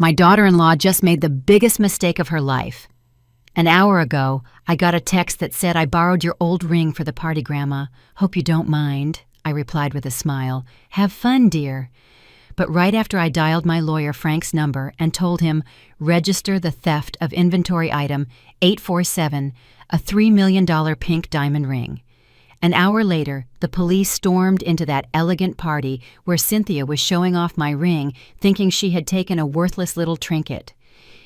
My daughter-in-law just made the biggest mistake of her life. An hour ago, I got a text that said, "I borrowed your old ring for the party, Grandma. Hope you don't mind." I replied with a smile. "Have fun, dear." But right after I dialed my lawyer Frank's number and told him, "Register the theft of inventory item 847, a $3 million pink diamond ring." An hour later, the police stormed into that elegant party where Cynthia was showing off my ring, thinking she had taken a worthless little trinket.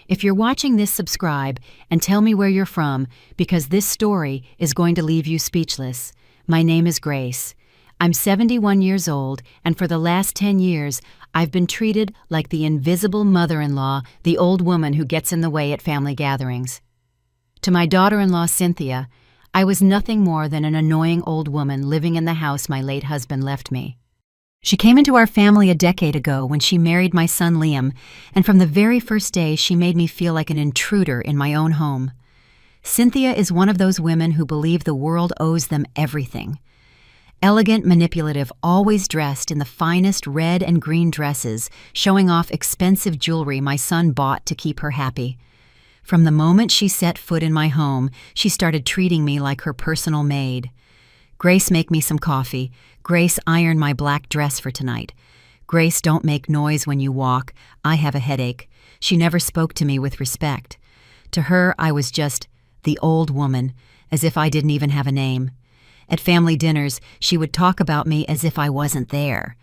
If you're watching this, subscribe and tell me where you're from, because this story is going to leave you speechless. My name is Grace. I'm 71 years old, and for the last 10 years, I've been treated like the invisible mother-in-law, the old woman who gets in the way at family gatherings. To my daughter-in-law, Cynthia, I was nothing more than an annoying old woman living in the house my late husband left me. She came into our family a decade ago when she married my son Liam, and from the very first day she made me feel like an intruder in my own home. Cynthia is one of those women who believe the world owes them everything. Elegant, manipulative, always dressed in the finest red and green dresses, showing off expensive jewelry my son bought to keep her happy. From the moment she set foot in my home, she started treating me like her personal maid. "Grace, make me some coffee. Grace, iron my black dress for tonight. Grace, don't make noise when you walk. I have a headache." She never spoke to me with respect. To her, I was just the old woman, as if I didn't even have a name. At family dinners, she would talk about me as if I wasn't there.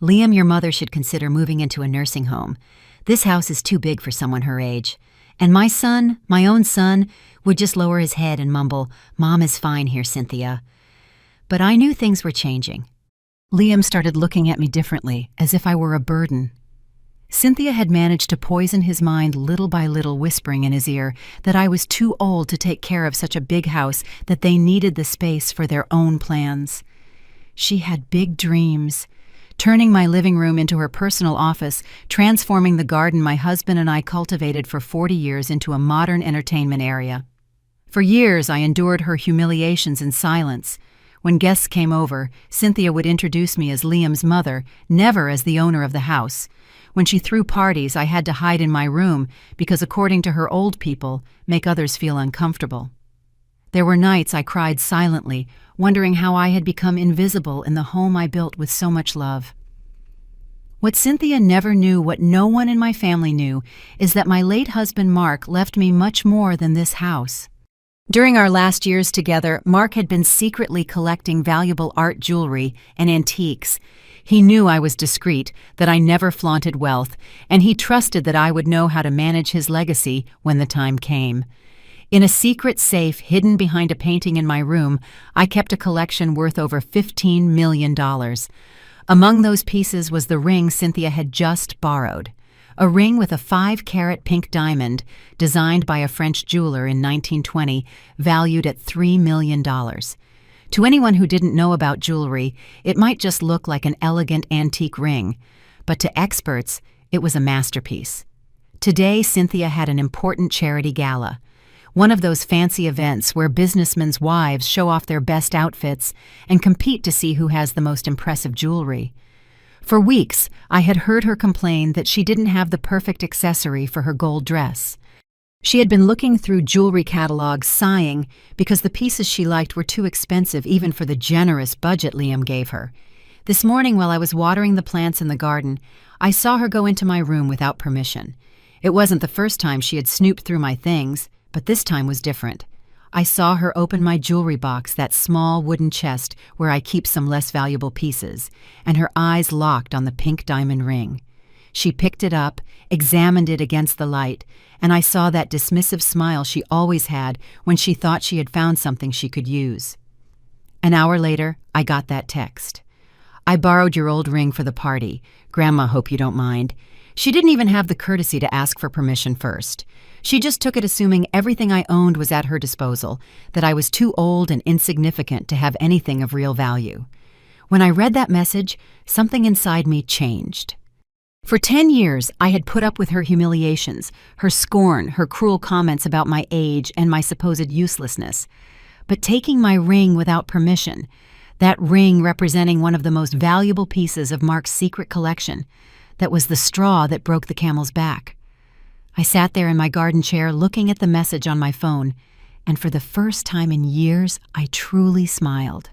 "Liam, your mother should consider moving into a nursing home. This house is too big for someone her age." And my son, my own son, would just lower his head and mumble, "Mom is fine here, Cynthia." But I knew things were changing. Liam started looking at me differently, as if I were a burden. Cynthia had managed to poison his mind little by little, whispering in his ear that I was too old to take care of such a big house, that they needed the space for their own plans. She had big dreams, turning my living room into her personal office, transforming the garden my husband and I cultivated for 40 years into a modern entertainment area. For years, I endured her humiliations in silence. When guests came over, Cynthia would introduce me as Liam's mother, never as the owner of the house. When she threw parties, I had to hide in my room because, according to her old people, make others feel uncomfortable. There were nights I cried silently, wondering how I had become invisible in the home I built with so much love. What Cynthia never knew, what no one in my family knew, is that my late husband Mark left me much more than this house. During our last years together, Mark had been secretly collecting valuable art jewelry and antiques. He knew I was discreet, that I never flaunted wealth, and he trusted that I would know how to manage his legacy when the time came. In a secret safe hidden behind a painting in my room, I kept a collection worth over $15 million. Among those pieces was the ring Cynthia had just borrowed. A ring with a 5-carat pink diamond, designed by a French jeweler in 1920, valued at $3 million. To anyone who didn't know about jewelry, it might just look like an elegant antique ring, but to experts, it was a masterpiece. Today, Cynthia had an important charity gala, one of those fancy events where businessmen's wives show off their best outfits and compete to see who has the most impressive jewelry. For weeks, I had heard her complain that she didn't have the perfect accessory for her gold dress. She had been looking through jewelry catalogs, sighing because the pieces she liked were too expensive even for the generous budget Liam gave her. This morning, while I was watering the plants in the garden, I saw her go into my room without permission. It wasn't the first time she had snooped through my things, but this time was different. I saw her open my jewelry box, that small wooden chest where I keep some less valuable pieces, and her eyes locked on the pink diamond ring. She picked it up, examined it against the light, and I saw that dismissive smile she always had when she thought she had found something she could use. An hour later, I got that text. "I borrowed your old ring for the party. Grandma, hope you don't mind." She didn't even have the courtesy to ask for permission first. She just took it assuming everything I owned was at her disposal, that I was too old and insignificant to have anything of real value. When I read that message, something inside me changed. For 10 years, I had put up with her humiliations, her scorn, her cruel comments about my age and my supposed uselessness. But taking my ring without permission, that ring representing one of the most valuable pieces of Mark's secret collection, that was the straw that broke the camel's back. I sat there in my garden chair looking at the message on my phone, and for the first time in years, I truly smiled.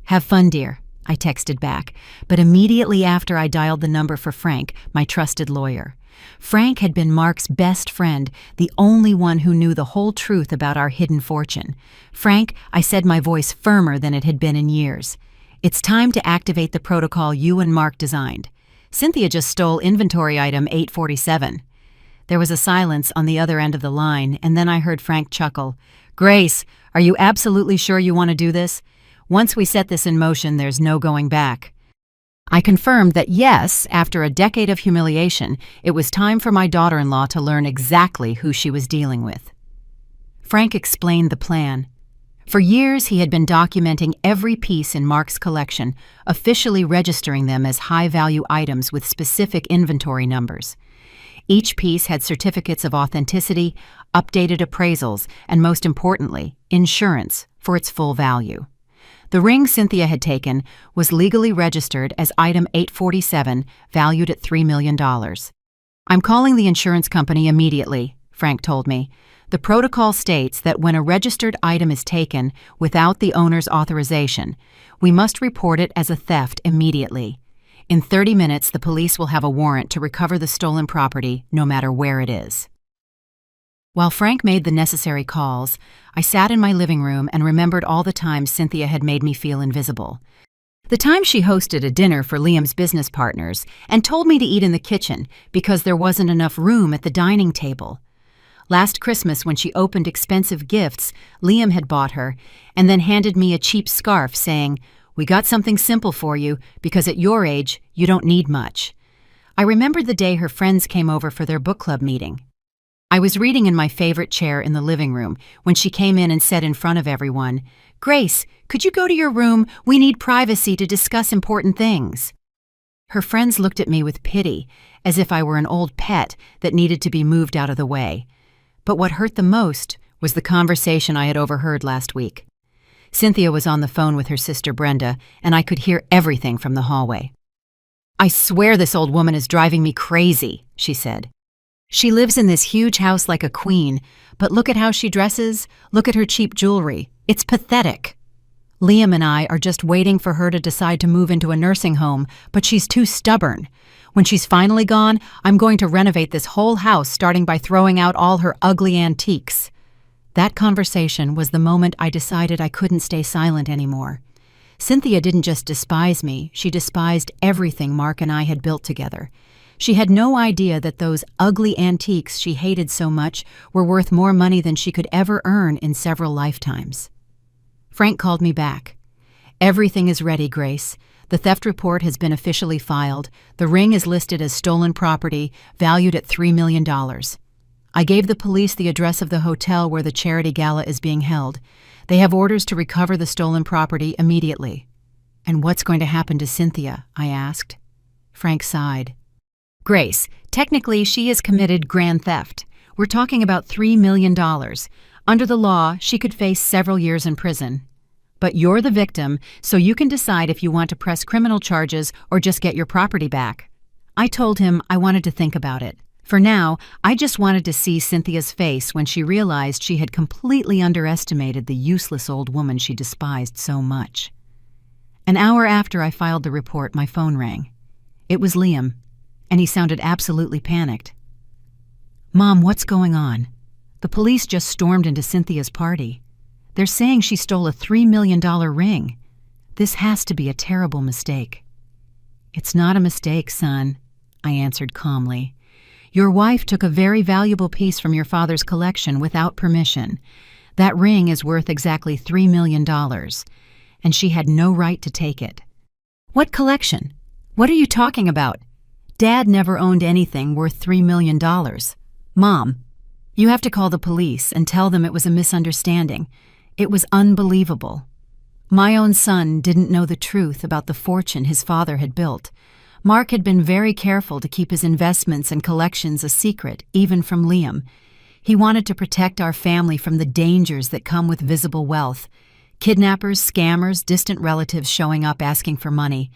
"Have fun, dear," I texted back, but immediately after I dialed the number for Frank, my trusted lawyer. Frank had been Mark's best friend, the only one who knew the whole truth about our hidden fortune. "Frank," I said, my voice firmer than it had been in years, "it's time to activate the protocol you and Mark designed. Cynthia just stole inventory item 847. There was a silence on the other end of the line, and then I heard Frank chuckle. "Grace, are you absolutely sure you want to do this? Once we set this in motion, there's no going back." I confirmed that yes, after a decade of humiliation, it was time for my daughter-in-law to learn exactly who she was dealing with. Frank explained the plan. For years, he had been documenting every piece in Mark's collection, officially registering them as high-value items with specific inventory numbers. Each piece had certificates of authenticity, updated appraisals, and most importantly, insurance for its full value. The ring Cynthia had taken was legally registered as item 847, valued at $3 million. "I'm calling the insurance company immediately," Frank told me. "The protocol states that when a registered item is taken without the owner's authorization, we must report it as a theft immediately. In 30 minutes, the police will have a warrant to recover the stolen property, no matter where it is." While Frank made the necessary calls, I sat in my living room and remembered all the times Cynthia had made me feel invisible. The time she hosted a dinner for Liam's business partners and told me to eat in the kitchen because there wasn't enough room at the dining table. Last Christmas, when she opened expensive gifts Liam had bought her and then handed me a cheap scarf saying, "We got something simple for you because at your age, you don't need much." I remembered the day her friends came over for their book club meeting. I was reading in my favorite chair in the living room when she came in and said in front of everyone, "Grace, could you go to your room? We need privacy to discuss important things." Her friends looked at me with pity, as if I were an old pet that needed to be moved out of the way. But what hurt the most was the conversation I had overheard last week. Cynthia was on the phone with her sister Brenda, and I could hear everything from the hallway. "I swear this old woman is driving me crazy," she said. "She lives in this huge house like a queen, but look at how she dresses, look at her cheap jewelry. It's pathetic. Liam and I are just waiting for her to decide to move into a nursing home, but she's too stubborn. When she's finally gone, I'm going to renovate this whole house, starting by throwing out all her ugly antiques." That conversation was the moment I decided I couldn't stay silent anymore. Cynthia didn't just despise me, she despised everything Mark and I had built together. She had no idea that those ugly antiques she hated so much were worth more money than she could ever earn in several lifetimes. Frank called me back. "Everything is ready, Grace. The theft report has been officially filed. The ring is listed as stolen property, valued at $3 million. I gave the police the address of the hotel where the charity gala is being held. They have orders to recover the stolen property immediately." "And what's going to happen to Cynthia?" I asked. Frank sighed. "Grace, technically she has committed grand theft. We're talking about $3 million. Under the law, she could face several years in prison. But you're the victim, so you can decide if you want to press criminal charges or just get your property back." I told him I wanted to think about it. For now, I just wanted to see Cynthia's face when she realized she had completely underestimated the useless old woman she despised so much. An hour after I filed the report, my phone rang. It was Liam, and he sounded absolutely panicked. "Mom, what's going on? The police just stormed into Cynthia's party. They're saying she stole a $3 million ring. This has to be a terrible mistake." "It's not a mistake, son," I answered calmly. "Your wife took a very valuable piece from your father's collection without permission. That ring is worth exactly $3 million, and she had no right to take it." "What collection? What are you talking about? Dad never owned anything worth $3 million. Mom, you have to call the police and tell them it was a misunderstanding. It was unbelievable. My own son didn't know the truth about the fortune his father had built. Mark had been very careful to keep his investments and collections a secret, even from Liam. He wanted to protect our family from the dangers that come with visible wealth. Kidnappers, scammers, distant relatives showing up asking for money.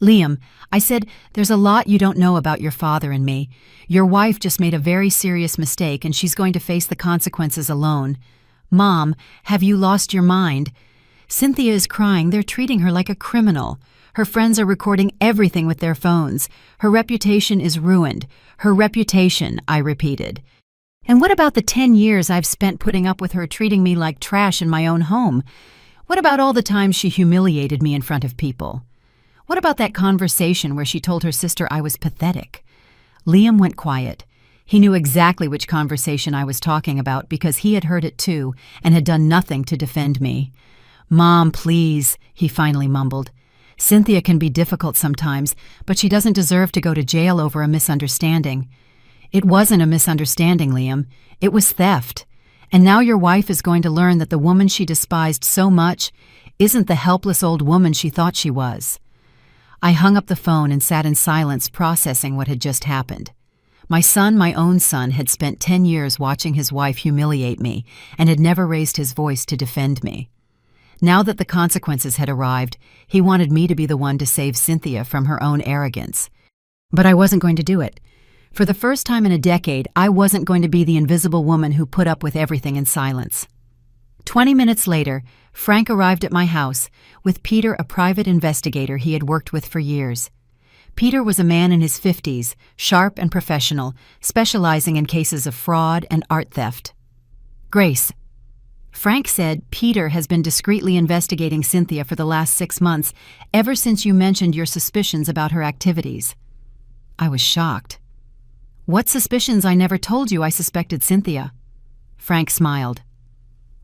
Liam, I said, there's a lot you don't know about your father and me. Your wife just made a very serious mistake and she's going to face the consequences alone. Mom, have you lost your mind? Cynthia is crying. They're treating her like a criminal. Her friends are recording everything with their phones. Her reputation is ruined. Her reputation, I repeated. And what about the 10 years I've spent putting up with her treating me like trash in my own home? What about all the times she humiliated me in front of people? What about that conversation where she told her sister I was pathetic? Liam went quiet. He knew exactly which conversation I was talking about because he had heard it too and had done nothing to defend me. Mom, please, he finally mumbled. Cynthia can be difficult sometimes, but she doesn't deserve to go to jail over a misunderstanding. It wasn't a misunderstanding, Liam. It was theft. And now your wife is going to learn that the woman she despised so much isn't the helpless old woman she thought she was. I hung up the phone and sat in silence processing what had just happened. My son, my own son, had spent 10 years watching his wife humiliate me and had never raised his voice to defend me. Now that the consequences had arrived, he wanted me to be the one to save Cynthia from her own arrogance. But I wasn't going to do it. For the first time in a decade, I wasn't going to be the invisible woman who put up with everything in silence. 20 minutes later, Frank arrived at my house, with Peter, a private investigator he had worked with for years. Peter was a man in his 50s, sharp and professional, specializing in cases of fraud and art theft. Grace. Frank said Peter has been discreetly investigating Cynthia for the last 6 months, ever since you mentioned your suspicions about her activities. I was shocked. What suspicions? I never told you I suspected Cynthia. Frank smiled.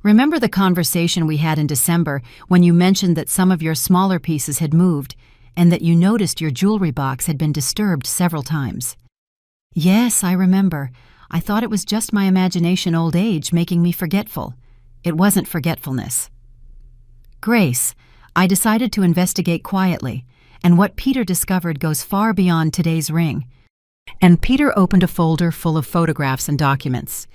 Remember the conversation we had in December when you mentioned that some of your smaller pieces had moved and that you noticed your jewelry box had been disturbed several times? Yes, I remember. I thought it was just my imagination, old age, making me forgetful. It wasn't forgetfulness. Grace, I decided to investigate quietly, and what Peter discovered goes far beyond today's ring. And Peter opened a folder full of photographs and documents.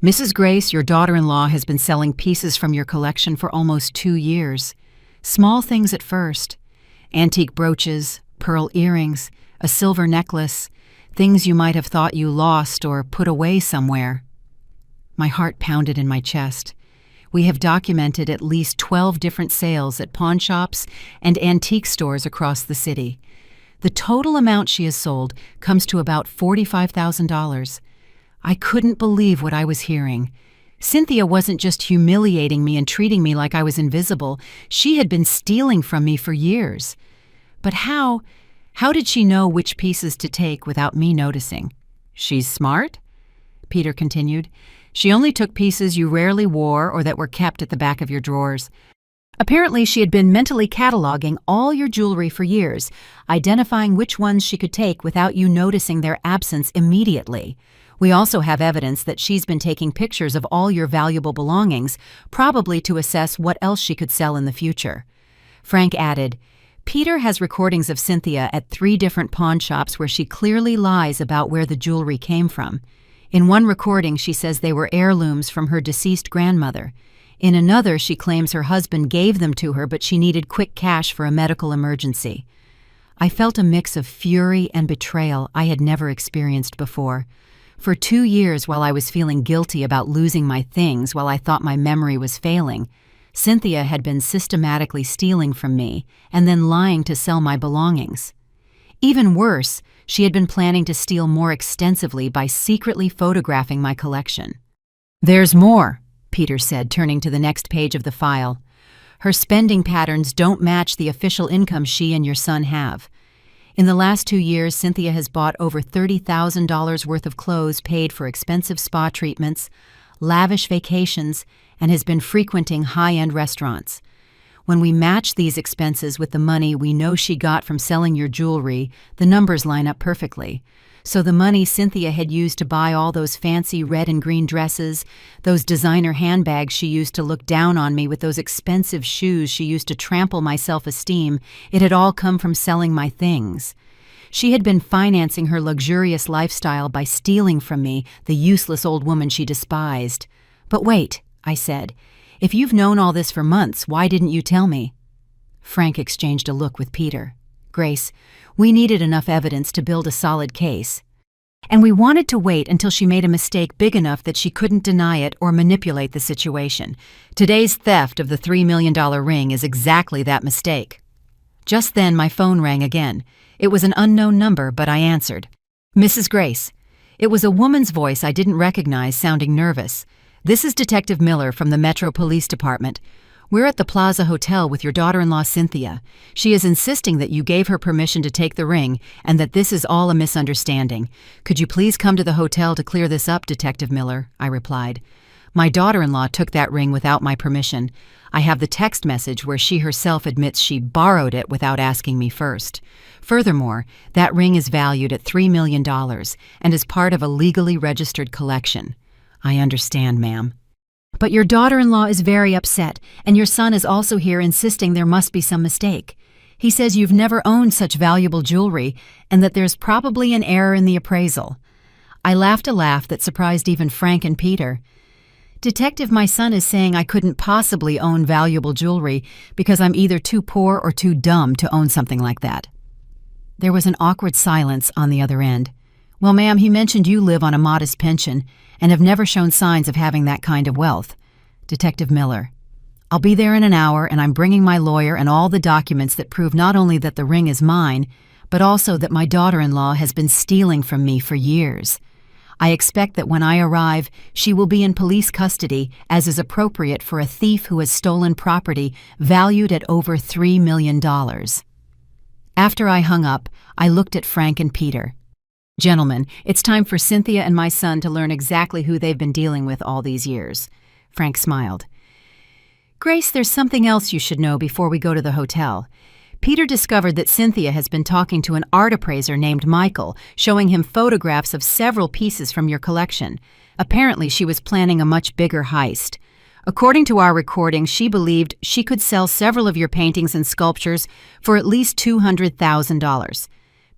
Mrs. Grace, your daughter-in-law, has been selling pieces from your collection for almost 2 years. Small things at first. Antique brooches, pearl earrings, a silver necklace, things you might have thought you lost or put away somewhere. My heart pounded in my chest. We have documented at least 12 different sales at pawn shops and antique stores across the city. The total amount she has sold comes to about $45,000. I couldn't believe what I was hearing. Cynthia wasn't just humiliating me and treating me like I was invisible. She had been stealing from me for years. But how did she know which pieces to take without me noticing? She's smart, Peter continued. She only took pieces you rarely wore or that were kept at the back of your drawers. Apparently, she had been mentally cataloging all your jewelry for years, identifying which ones she could take without you noticing their absence immediately. We also have evidence that she's been taking pictures of all your valuable belongings, probably to assess what else she could sell in the future. Frank added, Peter has recordings of Cynthia at 3 different pawn shops where she clearly lies about where the jewelry came from. In one recording, she says they were heirlooms from her deceased grandmother. In another, she claims her husband gave them to her, but she needed quick cash for a medical emergency. I felt a mix of fury and betrayal I had never experienced before. For 2 years, while I was feeling guilty about losing my things while I thought my memory was failing, Cynthia had been systematically stealing from me and then lying to sell my belongings. Even worse, she had been planning to steal more extensively by secretly photographing my collection. There's more, Peter said, turning to the next page of the file. Her spending patterns don't match the official income she and your son have. In the last 2 years, Cynthia has bought over $30,000 worth of clothes paid for expensive spa treatments, lavish vacations, and has been frequenting high-end restaurants. When we match these expenses with the money we know she got from selling your jewelry, the numbers line up perfectly. So the money Cynthia had used to buy all those fancy red and green dresses, those designer handbags she used to look down on me with those expensive shoes she used to trample my self-esteem, it had all come from selling my things. She had been financing her luxurious lifestyle by stealing from me, the useless old woman she despised. But wait, I said. If you've known all this for months, why didn't you tell me? Frank exchanged a look with Peter. Grace, we needed enough evidence to build a solid case. And we wanted to wait until she made a mistake big enough that she couldn't deny it or manipulate the situation. Today's theft of the $3 million ring is exactly that mistake. Just then, my phone rang again. It was an unknown number, but I answered. Mrs. Grace. It was a woman's voice I didn't recognize, sounding nervous. This is Detective Miller from the Metro Police Department. We're at the Plaza Hotel with your daughter-in-law, Cynthia. She is insisting that you gave her permission to take the ring and that this is all a misunderstanding. Could you please come to the hotel to clear this up, Detective Miller? I replied. My daughter-in-law took that ring without my permission. I have the text message where she herself admits she borrowed it without asking me first. Furthermore, that ring is valued at $3 million and is part of a legally registered collection. I understand, ma'am. But your daughter-in-law is very upset, and your son is also here insisting there must be some mistake. He says you've never owned such valuable jewelry and that there's probably an error in the appraisal. I laughed a laugh that surprised even Frank and Peter. Detective, my son is saying I couldn't possibly own valuable jewelry because I'm either too poor or too dumb to own something like that. There was an awkward silence on the other end. Well, ma'am, he mentioned you live on a modest pension and have never shown signs of having that kind of wealth. Detective Miller. I'll be there in an hour, and I'm bringing my lawyer and all the documents that prove not only that the ring is mine, but also that my daughter-in-law has been stealing from me for years. I expect that when I arrive, she will be in police custody, as is appropriate for a thief who has stolen property valued at over $3 million. After I hung up, I looked at Frank and Peter. Gentlemen, it's time for Cynthia and my son to learn exactly who they've been dealing with all these years. Frank smiled. Grace, there's something else you should know before we go to the hotel. Peter discovered that Cynthia has been talking to an art appraiser named Michael, showing him photographs of several pieces from your collection. Apparently, she was planning a much bigger heist. According to our recording, she believed she could sell several of your paintings and sculptures for at least $200,000.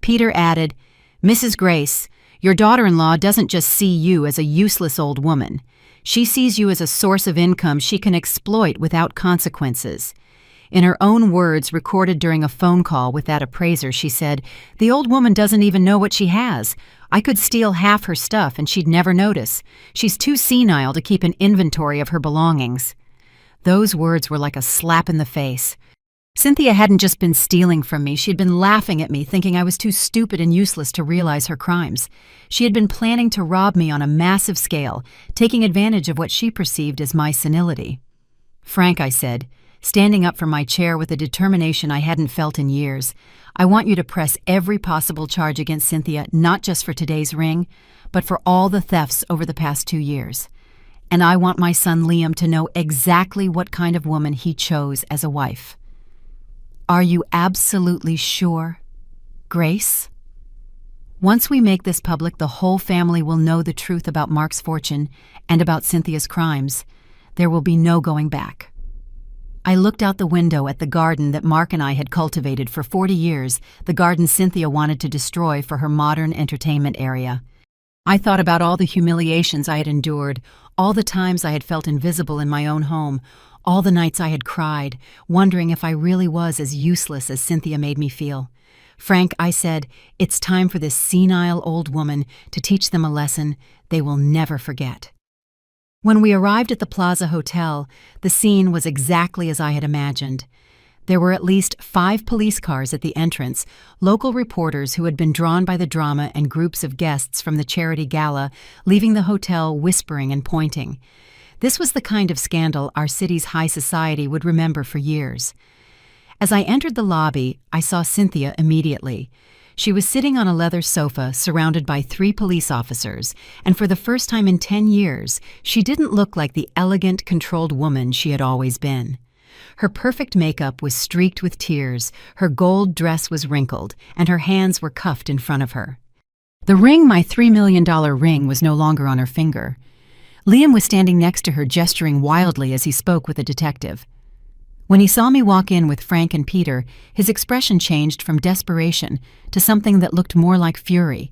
Peter added, Mrs. Grace, your daughter-in-law doesn't just see you as a useless old woman. She sees you as a source of income she can exploit without consequences. In her own words, recorded during a phone call with that appraiser, she said, The old woman doesn't even know what she has. I could steal half her stuff and she'd never notice. She's too senile to keep an inventory of her belongings. Those words were like a slap in the face. Cynthia hadn't just been stealing from me, she'd been laughing at me, thinking I was too stupid and useless to realize her crimes. She had been planning to rob me on a massive scale, taking advantage of what she perceived as my senility. Frank, I said, standing up from my chair with a determination I hadn't felt in years, I want you to press every possible charge against Cynthia, not just for today's ring, but for all the thefts over the past 2 years. And I want my son Liam to know exactly what kind of woman he chose as a wife. Are you absolutely sure, Grace? Once we make this public, the whole family will know the truth about Mark's fortune and about Cynthia's crimes. There will be no going back. I looked out the window at the garden that Mark and I had cultivated for 40 years, the garden Cynthia wanted to destroy for her modern entertainment area. I thought about all the humiliations I had endured, all the times I had felt invisible in my own home, all the nights I had cried, wondering if I really was as useless as Cynthia made me feel. Frank, I said, it's time for this senile old woman to teach them a lesson they will never forget. When we arrived at the Plaza Hotel, the scene was exactly as I had imagined. There were at least 5 police cars at the entrance, local reporters who had been drawn by the drama and groups of guests from the charity gala, leaving the hotel whispering and pointing. This was the kind of scandal our city's high society would remember for years. As I entered the lobby, I saw Cynthia immediately. She was sitting on a leather sofa surrounded by 3 police officers, and for the first time in 10 years, she didn't look like the elegant, controlled woman she had always been. Her perfect makeup was streaked with tears, her gold dress was wrinkled, and her hands were cuffed in front of her. The ring, my $3 million ring, was no longer on her finger. Liam was standing next to her, gesturing wildly as he spoke with a detective. When he saw me walk in with Frank and Peter, his expression changed from desperation to something that looked more like fury.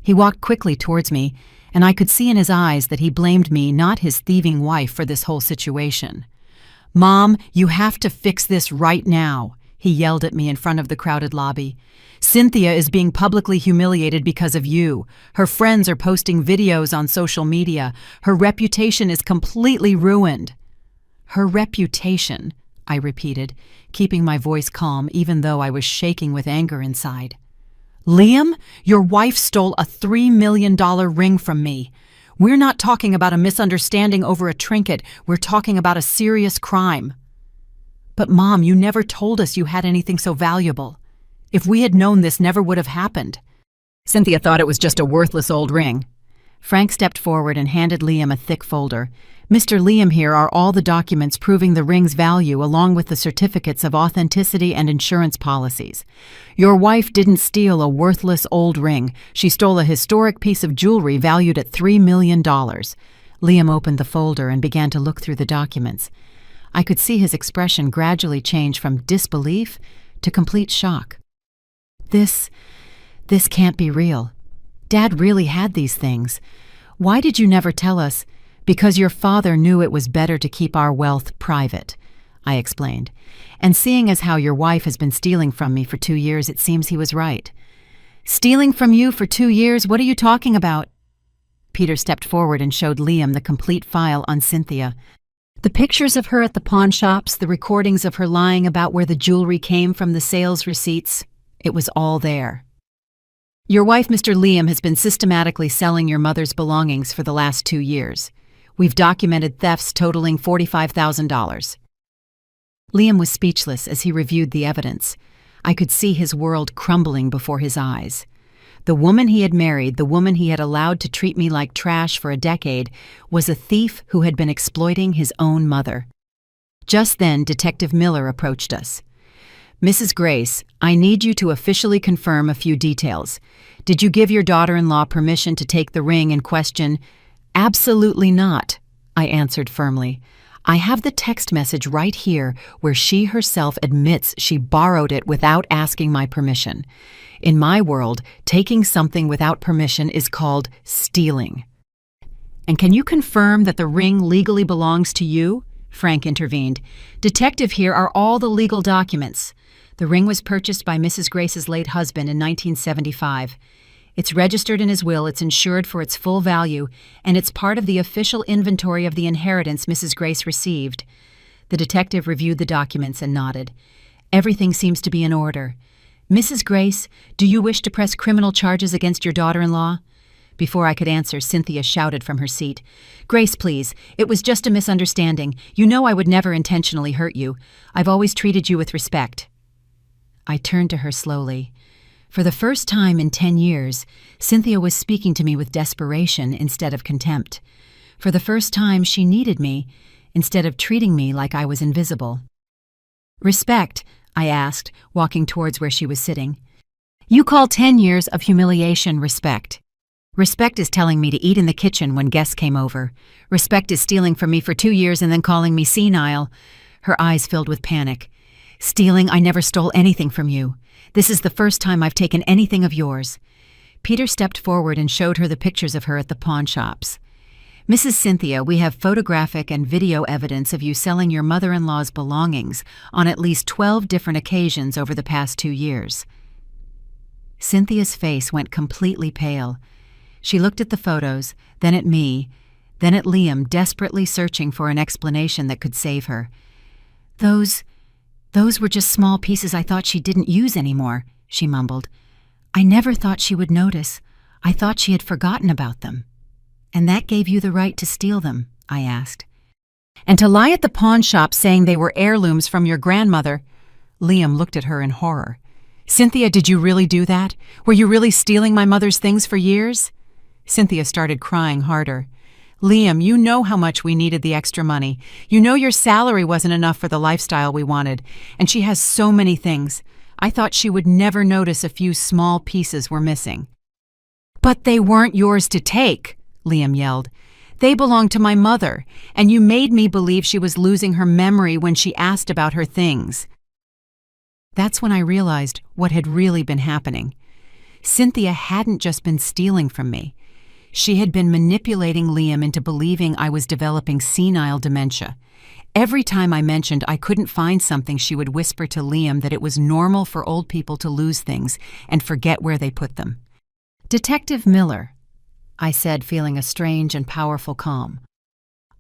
He walked quickly towards me, and I could see in his eyes that he blamed me, not his thieving wife, for this whole situation. "Mom, you have to fix this right now," he yelled at me in front of the crowded lobby. "Cynthia is being publicly humiliated because of you. Her friends are posting videos on social media. Her reputation is completely ruined." "Her reputation," I repeated, keeping my voice calm even though I was shaking with anger inside. "Liam, your wife stole a $3 million ring from me. We're not talking about a misunderstanding over a trinket. We're talking about a serious crime." "But Mom, you never told us you had anything so valuable. If we had known, this never would have happened." "Cynthia thought it was just a worthless old ring." Frank stepped forward and handed Liam a thick folder. "Mr. Liam, here are all the documents proving the ring's value along with the certificates of authenticity and insurance policies. Your wife didn't steal a worthless old ring. She stole a historic piece of jewelry valued at $3 million. Liam opened the folder and began to look through the documents. I could see his expression gradually change from disbelief to complete shock. This can't be real. Dad really had these things. Why did you never tell us?" "Because your father knew it was better to keep our wealth private," I explained. "And seeing as how your wife has been stealing from me for 2 years, it seems he was right." "Stealing from you for 2 years? What are you talking about?" Peter stepped forward and showed Liam the complete file on Cynthia. The pictures of her at the pawn shops, the recordings of her lying about where the jewelry came from, the sales receipts, it was all there. "Your wife, Mr. Liam, has been systematically selling your mother's belongings for the last 2 years. We've documented thefts totaling $45,000. Liam was speechless as he reviewed the evidence. I could see his world crumbling before his eyes. The woman he had married, the woman he had allowed to treat me like trash for a decade, was a thief who had been exploiting his own mother. Just then, Detective Miller approached us. "Mrs. Grace, I need you to officially confirm a few details. Did you give your daughter-in-law permission to take the ring in question?" "Absolutely not," I answered firmly. "I have the text message right here where she herself admits she borrowed it without asking my permission. In my world, taking something without permission is called stealing." "And can you confirm that the ring legally belongs to you?" Frank intervened. "Detective, here are all the legal documents. The ring was purchased by Mrs. Grace's late husband in 1975. It's registered in his will, it's insured for its full value, and it's part of the official inventory of the inheritance Mrs. Grace received." The detective reviewed the documents and nodded. "Everything seems to be in order. Mrs. Grace, do you wish to press criminal charges against your daughter-in-law?" Before I could answer, Cynthia shouted from her seat. "Grace, please. It was just a misunderstanding. You know I would never intentionally hurt you. I've always treated you with respect." I turned to her slowly. For the first time in 10 years, Cynthia was speaking to me with desperation instead of contempt. For the first time, she needed me instead of treating me like I was invisible. "Respect?" I asked, walking towards where she was sitting. "You call 10 years of humiliation respect. Respect is telling me to eat in the kitchen when guests came over. Respect is stealing from me for 2 years and then calling me senile." Her eyes filled with panic. "Stealing? I never stole anything from you. This is the first time I've taken anything of yours." Peter stepped forward and showed her the pictures of her at the pawn shops. "Mrs. Cynthia, we have photographic and video evidence of you selling your mother-in-law's belongings on at least 12 different occasions over the past 2 years." Cynthia's face went completely pale. She looked at the photos, then at me, then at Liam, desperately searching for an explanation that could save her. Those were just small pieces I thought she didn't use anymore," she mumbled. "I never thought she would notice. I thought she had forgotten about them." "And that gave you the right to steal them?" I asked. "And to lie at the pawn shop saying they were heirlooms from your grandmother." Liam looked at her in horror. "Cynthia, did you really do that? Were you really stealing my mother's things for years?" Cynthia started crying harder. "Liam, you know how much we needed the extra money. You know your salary wasn't enough for the lifestyle we wanted. And she has so many things. I thought she would never notice a few small pieces were missing." "But they weren't yours to take," Liam yelled. "They belonged to my mother, and you made me believe she was losing her memory when she asked about her things." That's when I realized what had really been happening. Cynthia hadn't just been stealing from me. She had been manipulating Liam into believing I was developing senile dementia. every time I mentioned I couldn't find something, she would whisper to Liam that it was normal for old people to lose things and forget where they put them. "Detective Miller," I said, feeling a strange and powerful calm.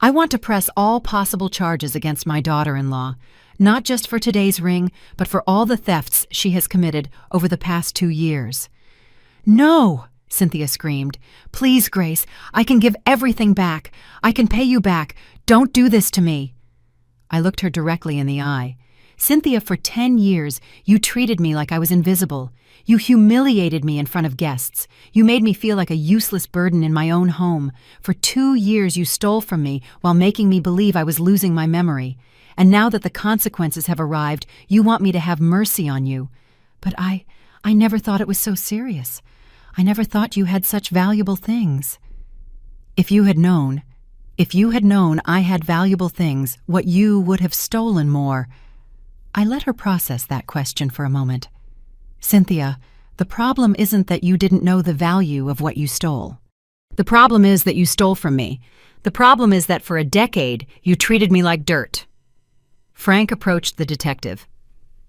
"I want to press all possible charges against my daughter-in-law, not just for today's ring, but for all the thefts she has committed over the past 2 years." "No!" Cynthia screamed. "Please, Grace, I can give everything back. I can pay you back. Don't do this to me." I looked her directly in the eye. "Cynthia, for 10 years, you treated me like I was invisible. You humiliated me in front of guests. You made me feel like a useless burden in my own home. For 2 years, you stole from me while making me believe I was losing my memory. And now that the consequences have arrived, you want me to have mercy on you. But I never thought it was so serious. I never thought you had such valuable things." If you had known I had valuable things, what you would have stolen more." I let her process that question for a moment. "Cynthia, the problem isn't that you didn't know the value of what you stole. The problem is that you stole from me. The problem is that for a decade, you treated me like dirt." Frank approached the detective.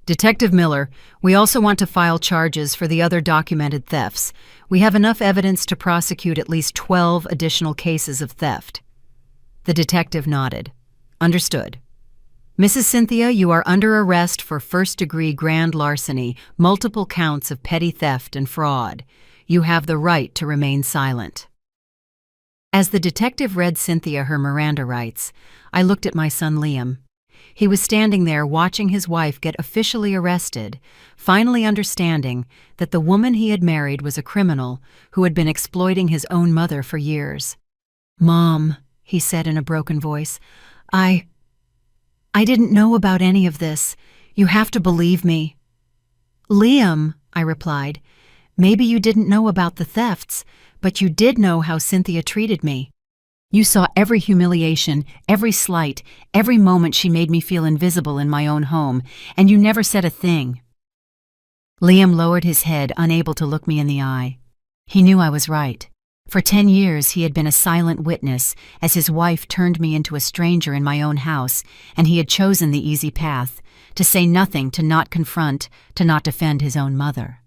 "Detective Miller, we also want to file charges for the other documented thefts. We have enough evidence to prosecute at least 12 additional cases of theft." The detective nodded. "Understood. Mrs. Cynthia, you are under arrest for first-degree grand larceny, multiple counts of petty theft and fraud. You have the right to remain silent." As the detective read Cynthia her Miranda rights, I looked at my son Liam. He was standing there watching his wife get officially arrested, finally understanding that the woman he had married was a criminal who had been exploiting his own mother for years. "Mom," he said in a broken voice, I didn't know about any of this. You have to believe me." "Liam," I replied, "maybe you didn't know about the thefts, but you did know how Cynthia treated me. You saw every humiliation, every slight, every moment she made me feel invisible in my own home, and you never said a thing." Liam lowered his head, unable to look me in the eye. He knew I was right. For 10 years he had been a silent witness as his wife turned me into a stranger in my own house, and he had chosen the easy path, to say nothing, to not confront, to not defend his own mother.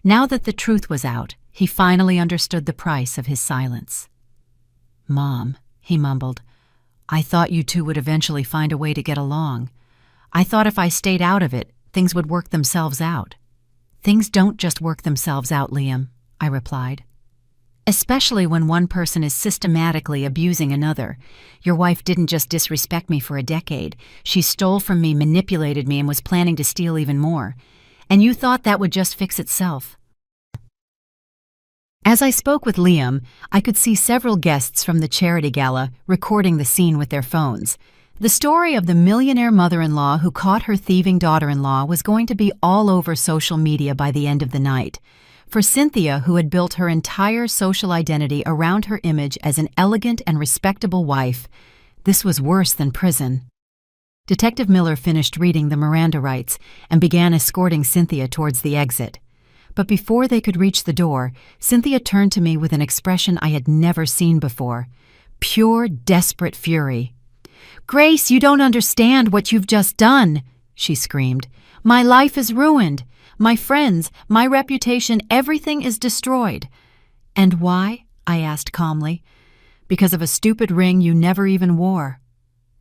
Now that the truth was out, he finally understood the price of his silence. "Mom," he mumbled, "I thought you two would eventually find a way to get along. I thought if I stayed out of it, things would work themselves out." "Things don't just work themselves out, Liam," I replied. "Especially when one person is systematically abusing another. Your wife didn't just disrespect me for a decade. She stole from me, manipulated me, and was planning to steal even more. And you thought that would just fix itself." As I spoke with Liam, I could see several guests from the charity gala recording the scene with their phones. The story of the millionaire mother-in-law who caught her thieving daughter-in-law was going to be all over social media by the end of the night. For Cynthia, who had built her entire social identity around her image as an elegant and respectable wife, this was worse than prison. Detective Miller finished reading the Miranda rights and began escorting Cynthia towards the exit. But before they could reach the door, Cynthia turned to me with an expression I had never seen before. Pure, desperate fury. "Grace, you don't understand what you've just done," she screamed. "My life is ruined. My friends, my reputation, everything is destroyed." "And why?" I asked calmly. "Because of a stupid ring you never even wore."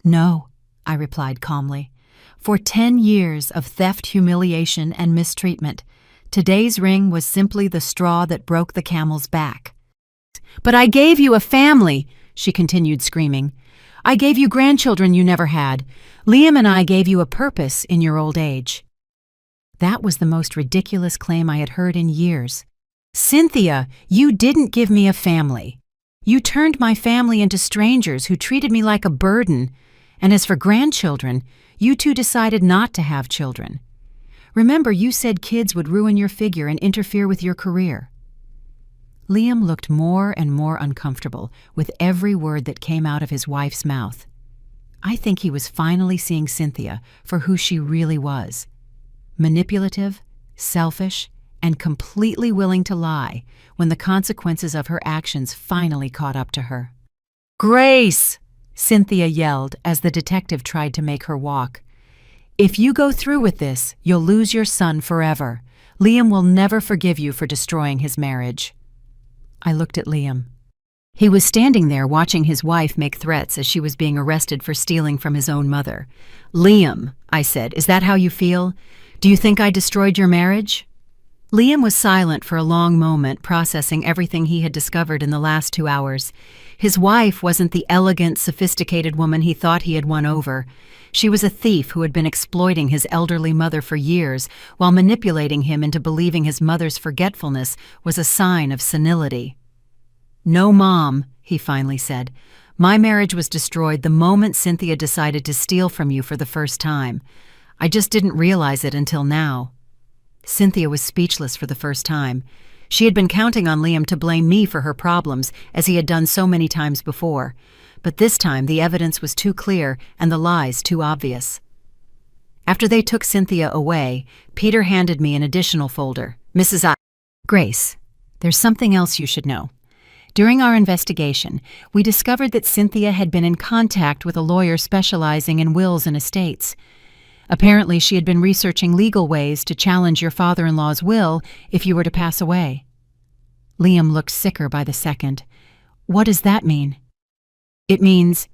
"No," I replied calmly. "For 10 years of theft, humiliation, and mistreatment, today's ring was simply the straw that broke the camel's back." "But I gave you a family," she continued screaming. "I gave you grandchildren you never had. Liam and I gave you a purpose in your old age." That was the most ridiculous claim I had heard in years. "Cynthia, you didn't give me a family. You turned my family into strangers who treated me like a burden. And as for grandchildren, you two decided not to have children. Remember, you said kids would ruin your figure and interfere with your career." Liam looked more and more uncomfortable with every word that came out of his wife's mouth. I think he was finally seeing Cynthia for who she really was. Manipulative, selfish, and completely willing to lie when the consequences of her actions finally caught up to her. "Grace!" Cynthia yelled as the detective tried to make her walk. "If you go through with this, you'll lose your son forever. Liam will never forgive you for destroying his marriage." I looked at Liam. He was standing there watching his wife make threats as she was being arrested for stealing from his own mother. "Liam," I said, "is that how you feel? Do you think I destroyed your marriage?" Liam was silent for a long moment, processing everything he had discovered in the last 2 hours. His wife wasn't the elegant, sophisticated woman he thought he had won over. She was a thief who had been exploiting his elderly mother for years while manipulating him into believing his mother's forgetfulness was a sign of senility. "No, Mom," he finally said. "My marriage was destroyed the moment Cynthia decided to steal from you for the first time. I just didn't realize it until now." Cynthia was speechless for the first time. She had been counting on Liam to blame me for her problems, as he had done so many times before. But this time the evidence was too clear and the lies too obvious. After they took Cynthia away, Peter handed me an additional folder. Grace, there's something else you should know. During our investigation, we discovered that Cynthia had been in contact with a lawyer specializing in wills and estates. Apparently, she had been researching legal ways to challenge your father-in-law's will if you were to pass away. Liam looked sicker by the second. "What does that mean?" "It means,"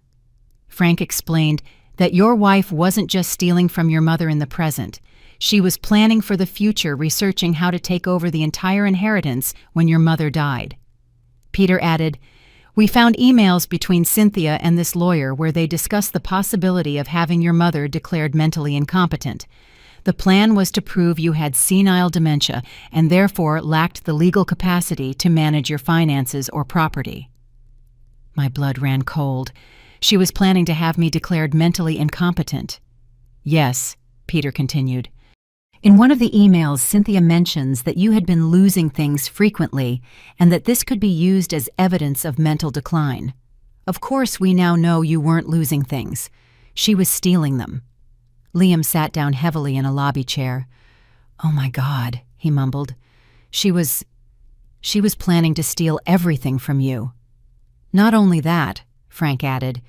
Frank explained, "that your wife wasn't just stealing from your mother in the present. She was planning for the future, researching how to take over the entire inheritance when your mother died." Peter added, "We found emails between Cynthia and this lawyer where they discussed the possibility of having your mother declared mentally incompetent. The plan was to prove you had senile dementia and therefore lacked the legal capacity to manage your finances or property." My blood ran cold. She was planning to have me declared mentally incompetent. "Yes," Peter continued. "In one of the emails, Cynthia mentions that you had been losing things frequently and that this could be used as evidence of mental decline. Of course, we now know you weren't losing things. She was stealing them." Liam sat down heavily in a lobby chair. "Oh my God," he mumbled. She was planning to steal everything from you." "Not only that," Frank added,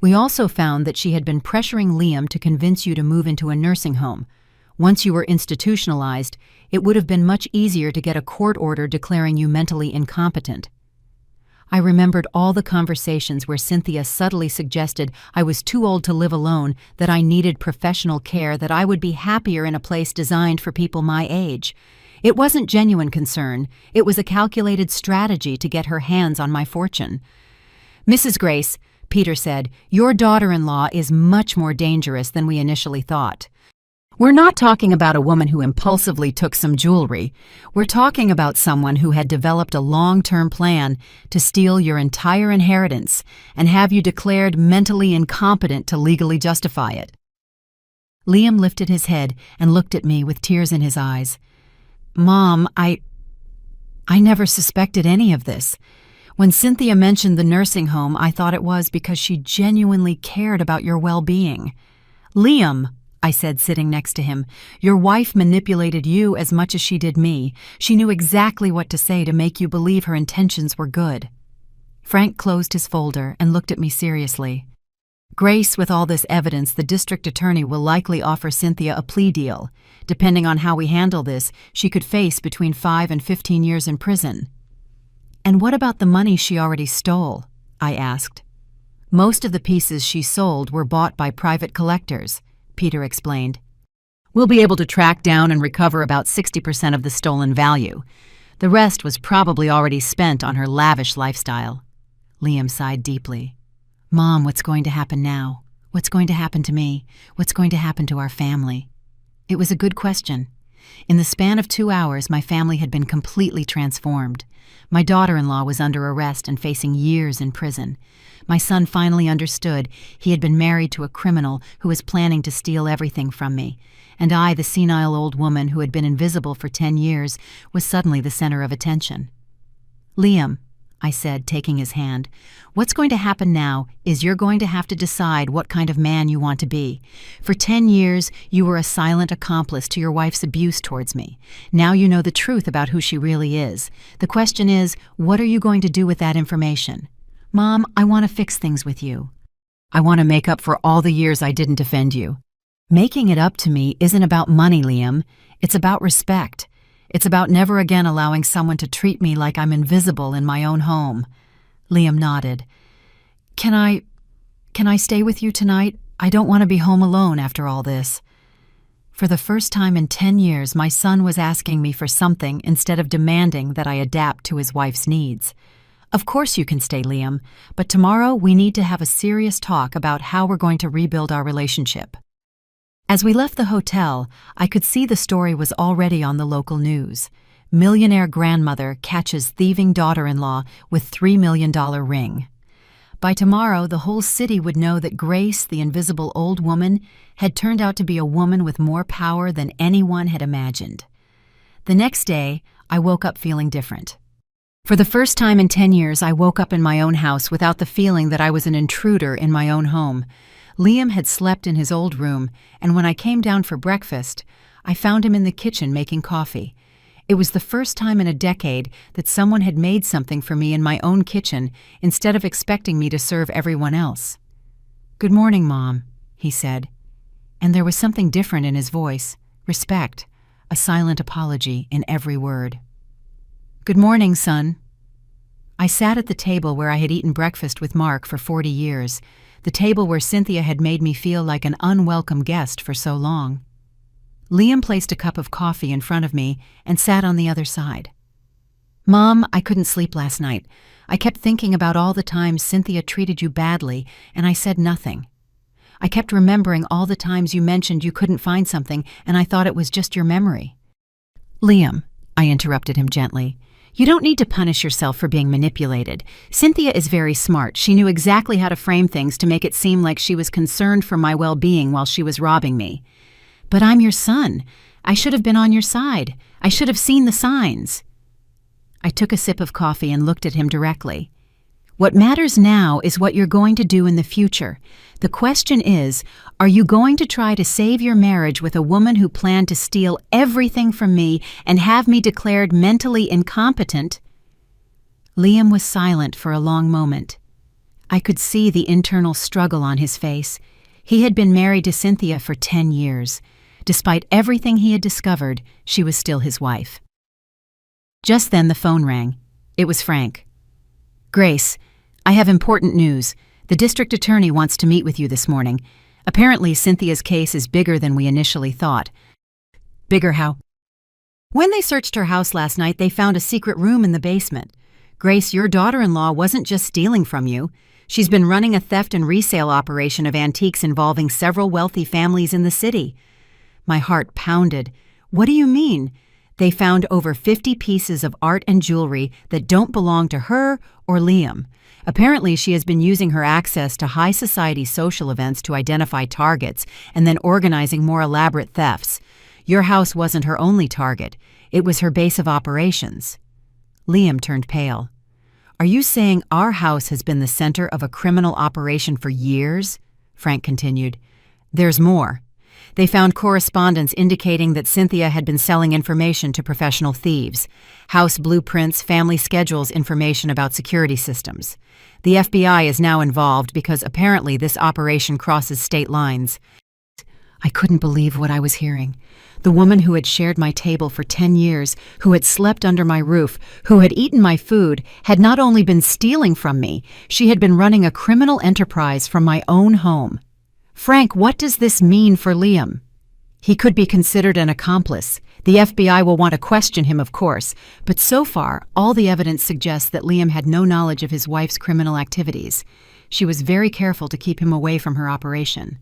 "we also found that she had been pressuring Liam to convince you to move into a nursing home. Once you were institutionalized, it would have been much easier to get a court order declaring you mentally incompetent." I remembered all the conversations where Cynthia subtly suggested I was too old to live alone, that I needed professional care, that I would be happier in a place designed for people my age. It wasn't genuine concern. It was a calculated strategy to get her hands on my fortune. "Mrs. Grace," Peter said, "your daughter-in-law is much more dangerous than we initially thought. We're not talking about a woman who impulsively took some jewelry. We're talking about someone who had developed a long-term plan to steal your entire inheritance and have you declared mentally incompetent to legally justify it." Liam lifted his head and looked at me with tears in his eyes. "Mom, I never suspected any of this. When Cynthia mentioned the nursing home, I thought it was because she genuinely cared about your well-being." "Liam," I said, sitting next to him, "your wife manipulated you as much as she did me. She knew exactly what to say to make you believe her intentions were good." Frank closed his folder and looked at me seriously. "Grace, with all this evidence, the district attorney will likely offer Cynthia a plea deal. Depending on how we handle this, she could face between 5 and 15 years in prison." "And what about the money she already stole?" I asked. "Most of the pieces she sold were bought by private collectors," Peter explained. "We'll be able to track down and recover about 60% of the stolen value. The rest was probably already spent on her lavish lifestyle." Liam sighed deeply. "Mom, what's going to happen now? What's going to happen to me? What's going to happen to our family?" It was a good question. In the span of 2 hours, my family had been completely transformed. My daughter-in-law was under arrest and facing years in prison. My son finally understood he had been married to a criminal who was planning to steal everything from me. And I, the senile old woman who had been invisible for 10 years, was suddenly the center of attention. "Liam," I said, taking his hand, "what's going to happen now is you're going to have to decide what kind of man you want to be. For 10 years, you were a silent accomplice to your wife's abuse towards me. Now you know the truth about who she really is. The question is, what are you going to do with that information? Mom, I want to fix things with you." I want to make up for all the years I didn't defend you. Making it up to me isn't about money, Liam. It's about respect. It's about never again allowing someone to treat me like I'm invisible in my own home. Liam nodded. Can I stay with you tonight? I don't want to be home alone after all this. For the first time in 10 years, my son was asking me for something instead of demanding that I adapt to his wife's needs. Of course you can stay, Liam, but tomorrow we need to have a serious talk about how we're going to rebuild our relationship. As we left the hotel, I could see the story was already on the local news. Millionaire grandmother catches thieving daughter-in-law with $3 million ring. By tomorrow, the whole city would know that Grace, the invisible old woman, had turned out to be a woman with more power than anyone had imagined. The next day, I woke up feeling different. For the first time in 10 years, I woke up in my own house without the feeling that I was an intruder in my own home. Liam had slept in his old room, and when I came down for breakfast, I found him in the kitchen making coffee. It was the first time in a decade that someone had made something for me in my own kitchen instead of expecting me to serve everyone else. "Good morning, Mom," he said. And there was something different in his voice, respect, a silent apology in every word. "Good morning, son." I sat at the table where I had eaten breakfast with Mark for 40 years, the table where Cynthia had made me feel like an unwelcome guest for so long. Liam placed a cup of coffee in front of me and sat on the other side. "Mom, I couldn't sleep last night. I kept thinking about all the times Cynthia treated you badly, and I said nothing. I kept remembering all the times you mentioned you couldn't find something, and I thought it was just your memory." "Liam," I interrupted him gently, "you don't need to punish yourself for being manipulated. Cynthia is very smart. She knew exactly how to frame things to make it seem like she was concerned for my well-being while she was robbing me. But I'm your son. I should have been on your side. I should have seen the signs." I took a sip of coffee and looked at him directly. "What matters now is what you're going to do in the future. The question is, are you going to try to save your marriage with a woman who planned to steal everything from me and have me declared mentally incompetent?" Liam was silent for a long moment. I could see the internal struggle on his face. He had been married to Cynthia for 10 years. Despite everything he had discovered, she was still his wife. Just then the phone rang. It was Frank. "Grace, I have important news. The district attorney wants to meet with you this morning. Apparently Cynthia's case is bigger than we initially thought." "Bigger how?" "When they searched her house last night, they found a secret room in the basement. Grace, your daughter-in-law wasn't just stealing from you. She's been running a theft and resale operation of antiques involving several wealthy families in the city." My heart pounded. "What do you mean?" "They found over 50 pieces of art and jewelry that don't belong to her or Liam. Apparently, she has been using her access to high society social events to identify targets and then organizing more elaborate thefts. Your house wasn't her only target. It was her base of operations." Liam turned pale. "Are you saying our house has been the center of a criminal operation for years?" Frank continued. "There's more. They found correspondence indicating that Cynthia had been selling information to professional thieves. House blueprints, family schedules, information about security systems. The FBI is now involved because apparently this operation crosses state lines." I couldn't believe what I was hearing. The woman who had shared my table for 10 years, who had slept under my roof, who had eaten my food, had not only been stealing from me, she had been running a criminal enterprise from my own home. "Frank, what does this mean for Liam?" "He could be considered an accomplice. The FBI will want to question him, of course, but so far, all the evidence suggests that Liam had no knowledge of his wife's criminal activities. She was very careful to keep him away from her operation."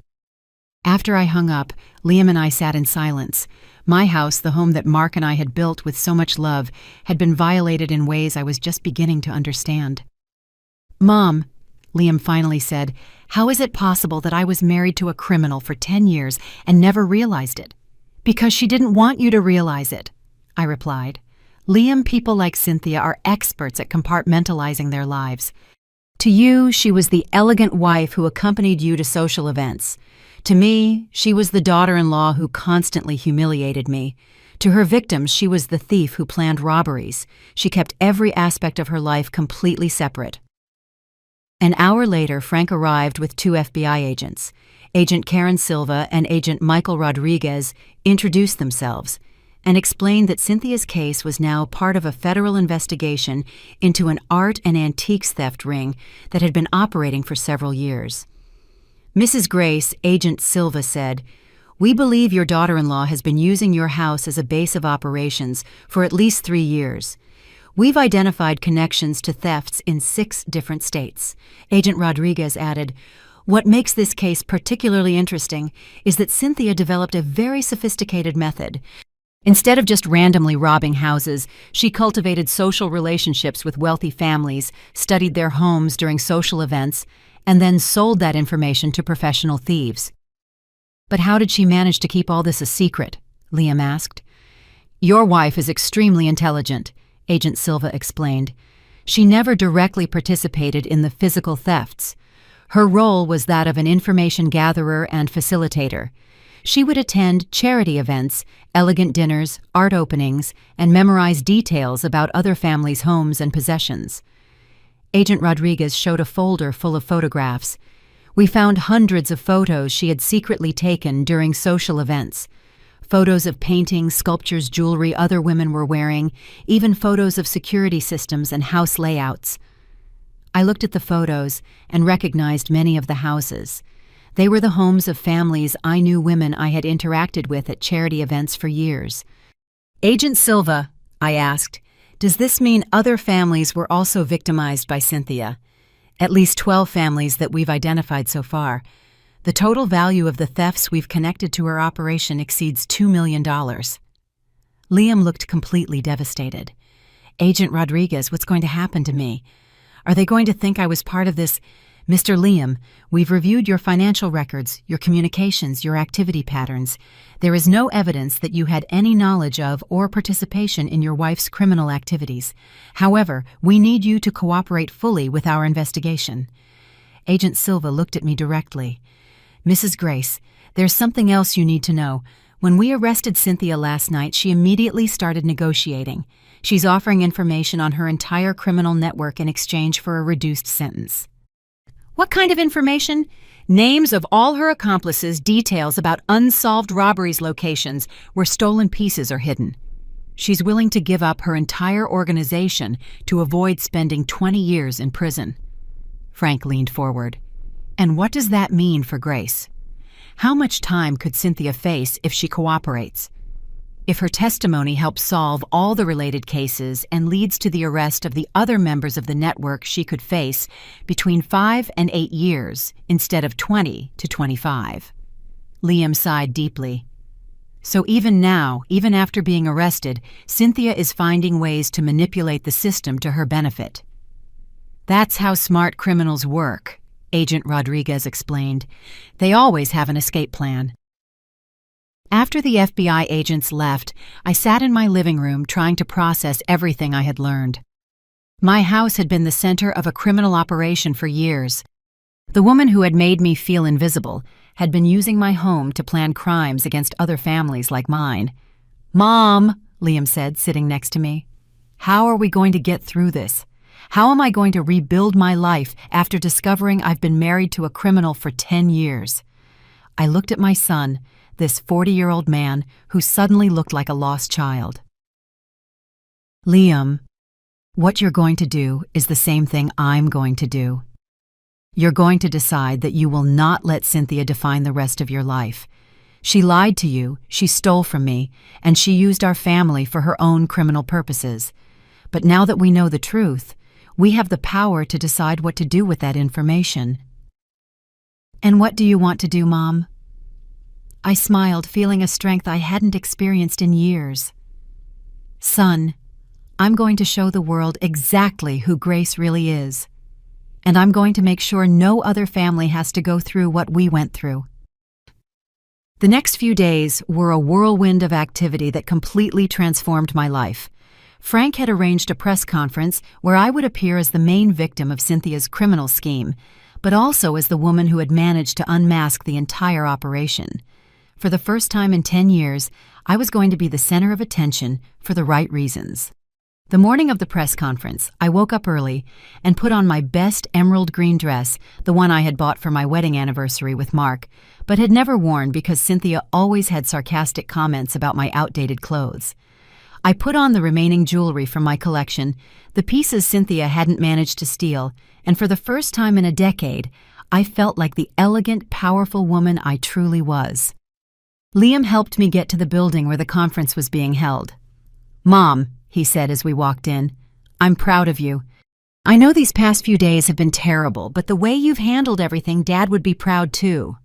After I hung up, Liam and I sat in silence. My house, the home that Mark and I had built with so much love, had been violated in ways I was just beginning to understand. "Mom," Liam finally said, "how is it possible that I was married to a criminal for 10 years and never realized it?" "Because she didn't want you to realize it," I replied. "Liam, people like Cynthia are experts at compartmentalizing their lives. To you, she was the elegant wife who accompanied you to social events. To me, she was the daughter-in-law who constantly humiliated me. To her victims, she was the thief who planned robberies. She kept every aspect of her life completely separate." An hour later, Frank arrived with two FBI agents. Agent Karen Silva and Agent Michael Rodriguez introduced themselves and explained that Cynthia's case was now part of a federal investigation into an art and antiques theft ring that had been operating for several years. Mrs. Grace, Agent Silva said, "We believe your daughter-in-law has been using your house as a base of operations for at least 3 years. We've identified connections to thefts in 6 different states." Agent Rodriguez added, "What makes this case particularly interesting is that Cynthia developed a very sophisticated method. Instead of just randomly robbing houses, she cultivated social relationships with wealthy families, studied their homes during social events, and then sold that information to professional thieves." "But how did she manage to keep all this a secret?" Liam asked. "Your wife is extremely intelligent," Agent Silva explained. "She never directly participated in the physical thefts. Her role was that of an information gatherer and facilitator. She would attend charity events, elegant dinners, art openings, and memorize details about other families' homes and possessions." Agent Rodriguez showed a folder full of photographs. "We found hundreds of photos she had secretly taken during social events. Photos of paintings, sculptures, jewelry other women were wearing, even photos of security systems and house layouts." I looked at the photos and recognized many of the houses. They were the homes of families I knew, women I had interacted with at charity events for years. "Agent Silva," I asked, "does this mean other families were also victimized by Cynthia?" "At least 12 families that we've identified so far. The total value of the thefts we've connected to her operation exceeds $2 million. Liam looked completely devastated. "Agent Rodriguez, what's going to happen to me? Are they going to think I was part of this?" "Mr. Liam, we've reviewed your financial records, your communications, your activity patterns. There is no evidence that you had any knowledge of or participation in your wife's criminal activities. However, we need you to cooperate fully with our investigation." Agent Silva looked at me directly. "Mrs. Grace, there's something else you need to know. When we arrested Cynthia last night, she immediately started negotiating. She's offering information on her entire criminal network in exchange for a reduced sentence." "What kind of information?" "Names of all her accomplices, details about unsolved robberies, locations where stolen pieces are hidden. She's willing to give up her entire organization to avoid spending 20 years in prison." Frank leaned forward. "And what does that mean for Grace? How much time could Cynthia face if she cooperates? If her testimony helps solve all the related cases and leads to the arrest of the other members of the network, she could face between 5 and 8 years instead of 20 to 25. Liam sighed deeply. "So even now, even after being arrested, Cynthia is finding ways to manipulate the system to her benefit." "That's how smart criminals work," Agent Rodriguez explained. "They always have an escape plan." After the FBI agents left, I sat in my living room trying to process everything I had learned. My house had been the center of a criminal operation for years. The woman who had made me feel invisible had been using my home to plan crimes against other families like mine. "Mom," Liam said, sitting next to me, "how are we going to get through this? How am I going to rebuild my life after discovering I've been married to a criminal for 10 years? I looked at my son, this 40-year-old man who suddenly looked like a lost child. "Liam, what you're going to do is the same thing I'm going to do. You're going to decide that you will not let Cynthia define the rest of your life. She lied to you, she stole from me, and she used our family for her own criminal purposes. But now that we know the truth, we have the power to decide what to do with that information." "And what do you want to do, Mom?" I smiled, feeling a strength I hadn't experienced in years. "Son, I'm going to show the world exactly who Grace really is. And I'm going to make sure no other family has to go through what we went through." The next few days were a whirlwind of activity that completely transformed my life. Frank had arranged a press conference where I would appear as the main victim of Cynthia's criminal scheme, but also as the woman who had managed to unmask the entire operation. For the first time in 10 years, I was going to be the center of attention for the right reasons. The morning of the press conference, I woke up early and put on my best emerald green dress, the one I had bought for my wedding anniversary with Mark, but had never worn because Cynthia always had sarcastic comments about my outdated clothes. I put on the remaining jewelry from my collection, the pieces Cynthia hadn't managed to steal, and for the first time in a decade, I felt like the elegant, powerful woman I truly was. Liam helped me get to the building where the conference was being held. "Mom," he said as we walked in, "I'm proud of you. I know these past few days have been terrible, but the way you've handled everything, Dad would be proud too."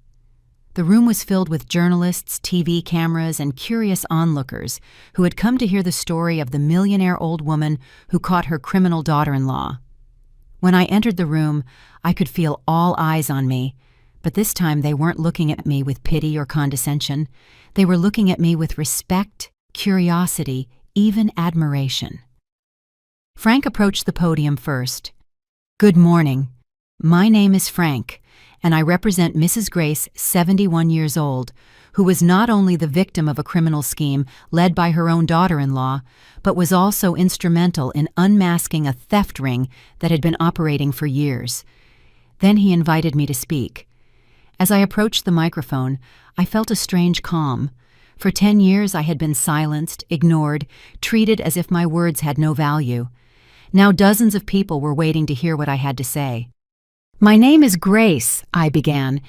The room was filled with journalists, TV cameras, and curious onlookers who had come to hear the story of the millionaire old woman who caught her criminal daughter-in-law. When I entered the room, I could feel all eyes on me, but this time they weren't looking at me with pity or condescension. They were looking at me with respect, curiosity, even admiration. Frank approached the podium first. "Good morning. My name is Frank, and I represent Mrs. Grace, 71 years old, who was not only the victim of a criminal scheme led by her own daughter-in-law, but was also instrumental in unmasking a theft ring that had been operating for years." Then he invited me to speak. As I approached the microphone, I felt a strange calm. For 10 years I had been silenced, ignored, treated as if my words had no value. Now dozens of people were waiting to hear what I had to say. "My name is Grace," I began,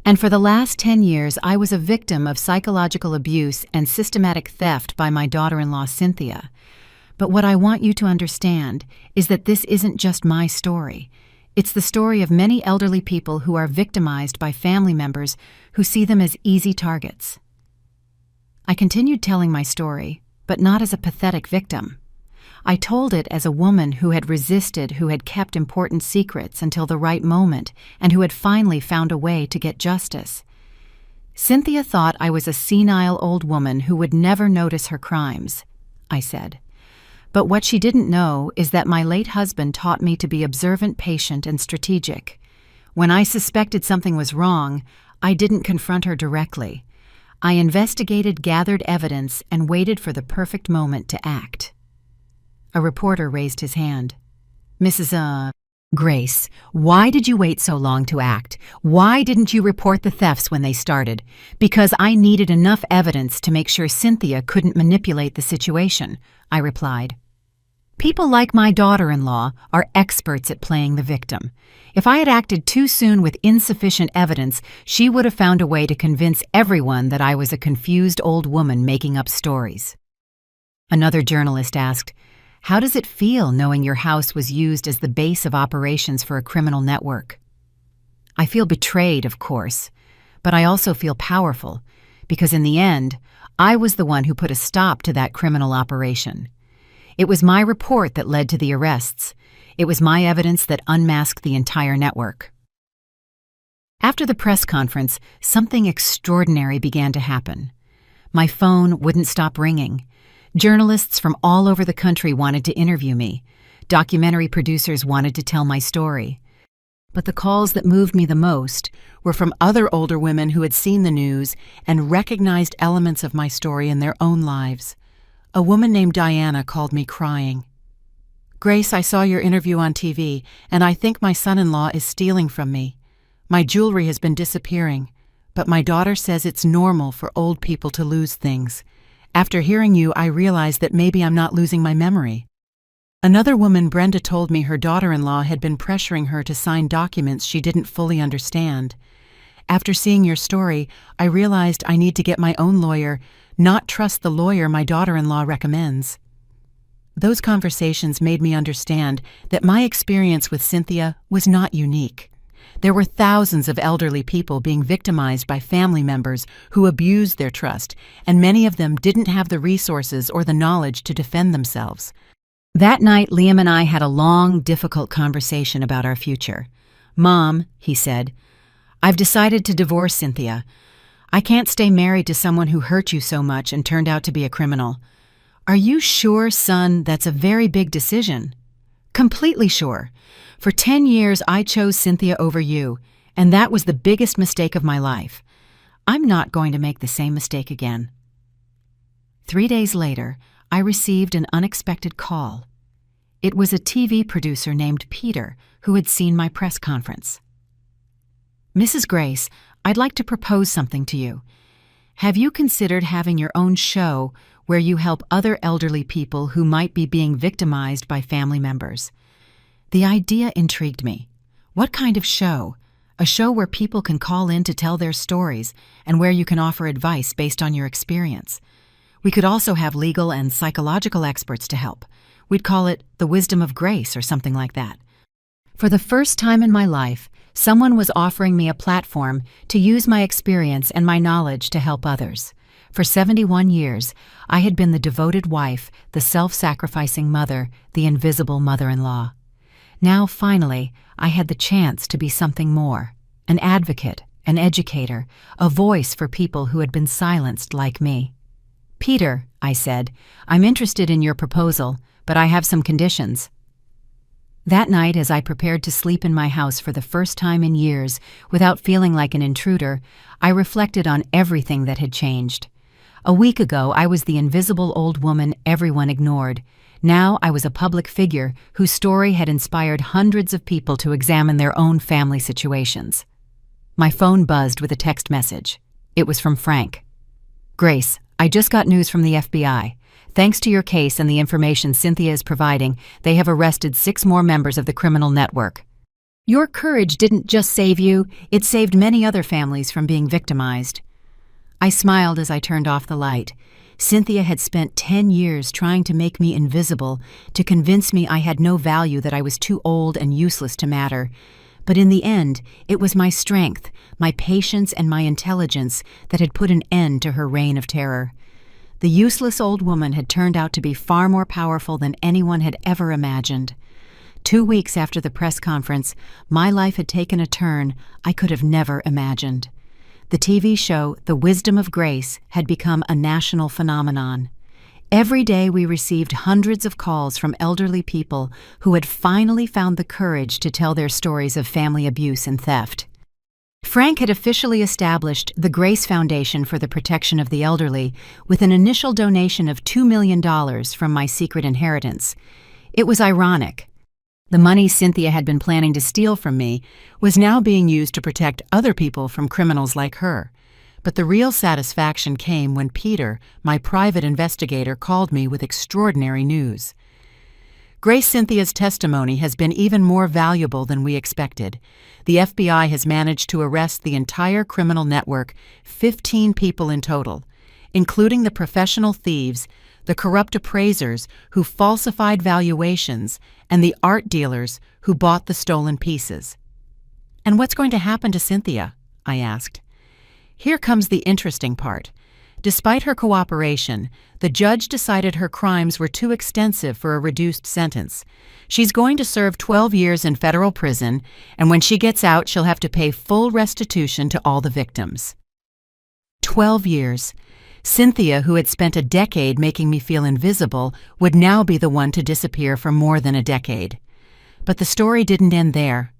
"and for the last 10 years I was a victim of psychological abuse and systematic theft by my daughter-in-law Cynthia. But what I want you to understand is that this isn't just my story. It's the story of many elderly people who are victimized by family members who see them as easy targets." I continued telling my story, but not as a pathetic victim. I told it as a woman who had resisted, who had kept important secrets until the right moment, and who had finally found a way to get justice. "Cynthia thought I was a senile old woman who would never notice her crimes," I said. "But what she didn't know is that my late husband taught me to be observant, patient, and strategic. When I suspected something was wrong, I didn't confront her directly. I investigated, gathered evidence, and waited for the perfect moment to act." A reporter raised his hand. "Mrs. Grace, why did you wait so long to act? Why didn't you report the thefts when they started?" "Because I needed enough evidence to make sure Cynthia couldn't manipulate the situation," I replied. "People like my daughter-in-law are experts at playing the victim. If I had acted too soon with insufficient evidence, she would have found a way to convince everyone that I was a confused old woman making up stories." Another journalist asked, "How does it feel knowing your house was used as the base of operations for a criminal network?" "I feel betrayed, of course, but I also feel powerful, because in the end, I was the one who put a stop to that criminal operation. It was my report that led to the arrests. It was my evidence that unmasked the entire network." After the press conference, something extraordinary began to happen. My phone wouldn't stop ringing. Journalists from all over the country wanted to interview me. Documentary producers wanted to tell my story. But the calls that moved me the most were from other older women who had seen the news and recognized elements of my story in their own lives. A woman named Diana called me crying. "Grace, I saw your interview on TV, and I think my son-in-law is stealing from me. My jewelry has been disappearing, but my daughter says it's normal for old people to lose things. After hearing you, I realized that maybe I'm not losing my memory." Another woman, Brenda, told me her daughter-in-law had been pressuring her to sign documents she didn't fully understand. "After seeing your story, I realized I need to get my own lawyer, not trust the lawyer my daughter-in-law recommends." Those conversations made me understand that my experience with Cynthia was not unique. There were thousands of elderly people being victimized by family members who abused their trust, and many of them didn't have the resources or the knowledge to defend themselves. That night, Liam and I had a long, difficult conversation about our future. "Mom," he said, "I've decided to divorce Cynthia. I can't stay married to someone who hurt you so much and turned out to be a criminal." "Are you sure, son? That's a very big decision." "Completely sure. For 10 years, I chose Cynthia over you, and that was the biggest mistake of my life. I'm not going to make the same mistake again." 3 days later, I received an unexpected call. It was a TV producer named Peter who had seen my press conference. "Mrs. Grace, I'd like to propose something to you. Have you considered having your own show where you help other elderly people who might be being victimized by family members?" The idea intrigued me. What kind of show? A show where people can call in to tell their stories and where you can offer advice based on your experience. We could also have legal and psychological experts to help. We'd call it The Wisdom of Grace or something like that. For the first time in my life, someone was offering me a platform to use my experience and my knowledge to help others. For 71 years, I had been the devoted wife, the self-sacrificing mother, the invisible mother-in-law. Now, finally, I had the chance to be something more, an advocate, an educator, a voice for people who had been silenced like me. "Peter," I said, "I'm interested in your proposal, but I have some conditions." That night, as I prepared to sleep in my house for the first time in years without feeling like an intruder, I reflected on everything that had changed. A week ago, I was the invisible old woman everyone ignored. Now I was a public figure whose story had inspired hundreds of people to examine their own family situations. My phone buzzed with a text message. It was from Frank. "Grace, I just got news from the FBI. Thanks to your case and the information Cynthia is providing, they have arrested 6 more members of the criminal network. Your courage didn't just save you, it saved many other families from being victimized." I smiled as I turned off the light. Cynthia had spent 10 years trying to make me invisible, to convince me I had no value, that I was too old and useless to matter. But in the end, it was my strength, my patience, and my intelligence that had put an end to her reign of terror. The useless old woman had turned out to be far more powerful than anyone had ever imagined. 2 weeks after the press conference, my life had taken a turn I could have never imagined. The TV show, The Wisdom of Grace, had become a national phenomenon. Every day we received hundreds of calls from elderly people who had finally found the courage to tell their stories of family abuse and theft. Frank had officially established the Grace Foundation for the Protection of the Elderly with an initial donation of $2 million from my secret inheritance. It was ironic. The money Cynthia had been planning to steal from me was now being used to protect other people from criminals like her. But the real satisfaction came when Peter, my private investigator, called me with extraordinary news. Grace Cynthia's testimony has been even more valuable than we expected. The FBI has managed to arrest the entire criminal network, 15 people in total, including the professional thieves, the corrupt appraisers who falsified valuations, and the art dealers who bought the stolen pieces. "And what's going to happen to Cynthia?" I asked. Here comes the interesting part. Despite her cooperation, the judge decided her crimes were too extensive for a reduced sentence. She's going to serve 12 years in federal prison, and when she gets out, she'll have to pay full restitution to all the victims. 12 years. Cynthia, who had spent a decade making me feel invisible, would now be the one to disappear for more than a decade. But the story didn't end there.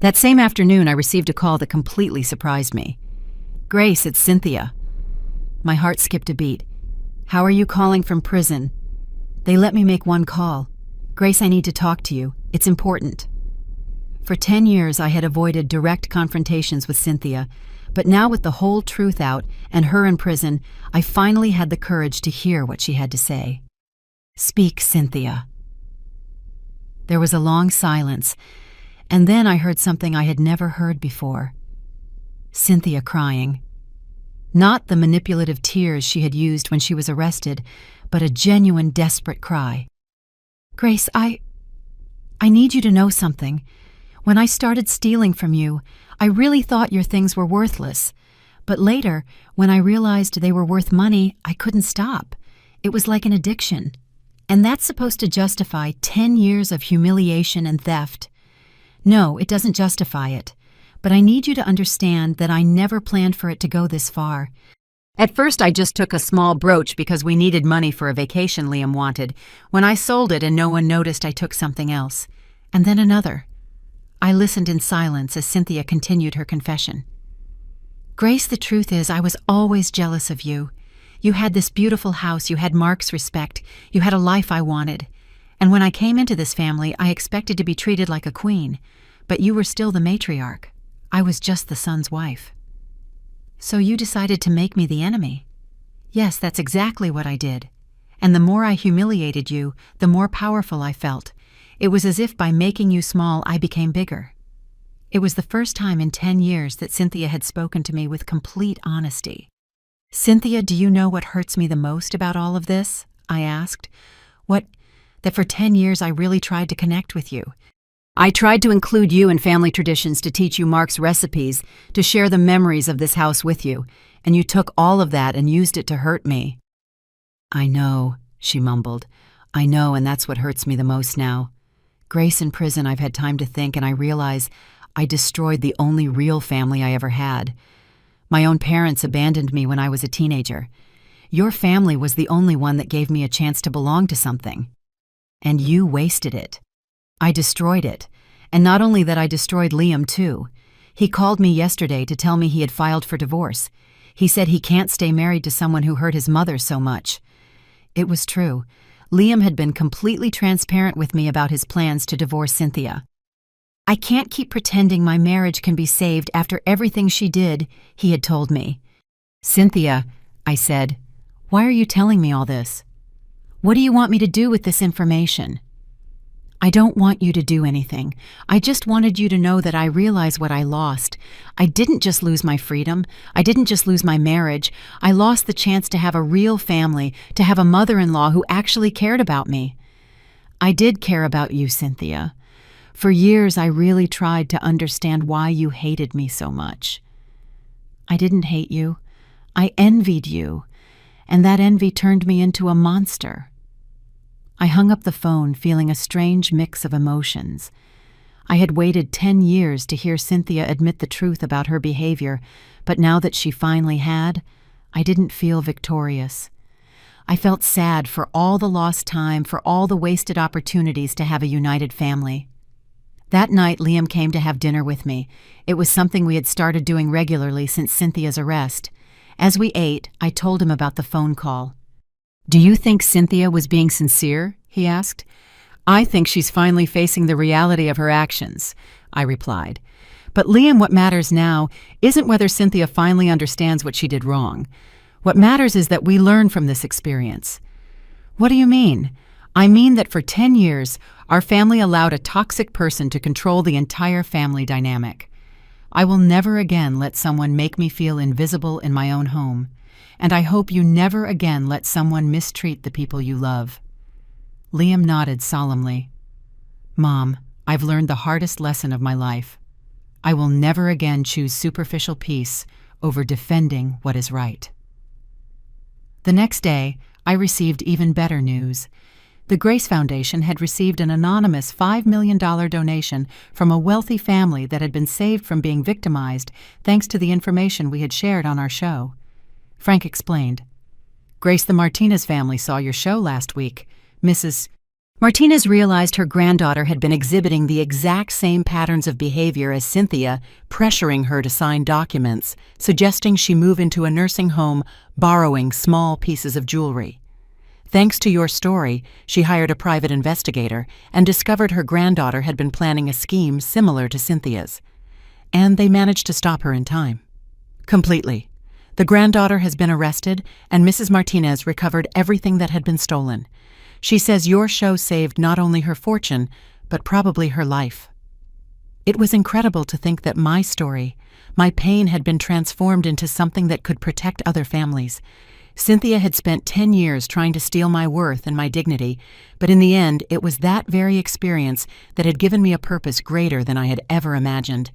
That same afternoon, I received a call that completely surprised me. "Grace, it's Cynthia." My heart skipped a beat. "How are you calling from prison?" "They let me make one call. Grace, I need to talk to you. It's important." For 10 years, I had avoided direct confrontations with Cynthia, but now with the whole truth out and her in prison, I finally had the courage to hear what she had to say. "Speak, Cynthia." There was a long silence, and then I heard something I had never heard before. Cynthia crying. Not the manipulative tears she had used when she was arrested, but a genuine, desperate cry. "Grace, I need you to know something. When I started stealing from you, I really thought your things were worthless. But later, when I realized they were worth money, I couldn't stop. It was like an addiction. And that's supposed to justify 10 years of humiliation and theft. No, it doesn't justify it. But I need you to understand that I never planned for it to go this far. At first, I just took a small brooch because we needed money for a vacation Liam wanted. When I sold it and no one noticed, I took something else. And then another. I listened in silence as Cynthia continued her confession. "Grace, the truth is, I was always jealous of you. You had this beautiful house, you had Mark's respect, you had a life I wanted. And when I came into this family, I expected to be treated like a queen, but you were still the matriarch. I was just the son's wife. So you decided to make me the enemy? Yes, that's exactly what I did. And the more I humiliated you, the more powerful I felt. It was as if by making you small, I became bigger. It was the first time in 10 years that Cynthia had spoken to me with complete honesty. Cynthia, do you know what hurts me the most about all of this? I asked. That for 10 years I really tried to connect with you. I tried to include you in family traditions, to teach you Mark's recipes, to share the memories of this house with you, and you took all of that and used it to hurt me. I know, she mumbled. I know, and that's what hurts me the most now. Grace, in prison, I've had time to think, and I realize I destroyed the only real family I ever had. My own parents abandoned me when I was a teenager. Your family was the only one that gave me a chance to belong to something. And you wasted it. I destroyed it. And not only that, I destroyed Liam too. He called me yesterday to tell me he had filed for divorce. He said he can't stay married to someone who hurt his mother so much. It was true. Liam had been completely transparent with me about his plans to divorce Cynthia. I can't keep pretending my marriage can be saved after everything she did, he had told me. Cynthia, I said, why are you telling me all this? What do you want me to do with this information? I don't want you to do anything. I just wanted you to know that I realize what I lost. I didn't just lose my freedom. I didn't just lose my marriage. I lost the chance to have a real family, to have a mother-in-law who actually cared about me. I did care about you, Cynthia. For years, I really tried to understand why you hated me so much. I didn't hate you. I envied you, and that envy turned me into a monster. I hung up the phone, feeling a strange mix of emotions. I had waited 10 years to hear Cynthia admit the truth about her behavior, but now that she finally had, I didn't feel victorious. I felt sad for all the lost time, for all the wasted opportunities to have a united family. That night, Liam came to have dinner with me. It was something we had started doing regularly since Cynthia's arrest. As we ate, I told him about the phone call. Do you think Cynthia was being sincere? He asked. I think she's finally facing the reality of her actions, I replied. But Liam, what matters now isn't whether Cynthia finally understands what she did wrong. What matters is that we learn from this experience. What do you mean? I mean that for 10 years, our family allowed a toxic person to control the entire family dynamic. I will never again let someone make me feel invisible in my own home, and I hope you never again let someone mistreat the people you love. Liam nodded solemnly. Mom, I've learned the hardest lesson of my life. I will never again choose superficial peace over defending what is right. The next day, I received even better news. The Grace Foundation had received an anonymous $5 million donation from a wealthy family that had been saved from being victimized thanks to the information we had shared on our show. Frank explained. Grace, the Martinez family saw your show last week. Mrs. Martinez realized her granddaughter had been exhibiting the exact same patterns of behavior as Cynthia, pressuring her to sign documents, suggesting she move into a nursing home, borrowing small pieces of jewelry. Thanks to your story, she hired a private investigator and discovered her granddaughter had been planning a scheme similar to Cynthia's. And they managed to stop her in time. Completely. The granddaughter has been arrested, and Mrs. Martinez recovered everything that had been stolen. She says your show saved not only her fortune, but probably her life. It was incredible to think that my story, my pain, had been transformed into something that could protect other families. Cynthia had spent 10 years trying to steal my worth and my dignity, but in the end, it was that very experience that had given me a purpose greater than I had ever imagined.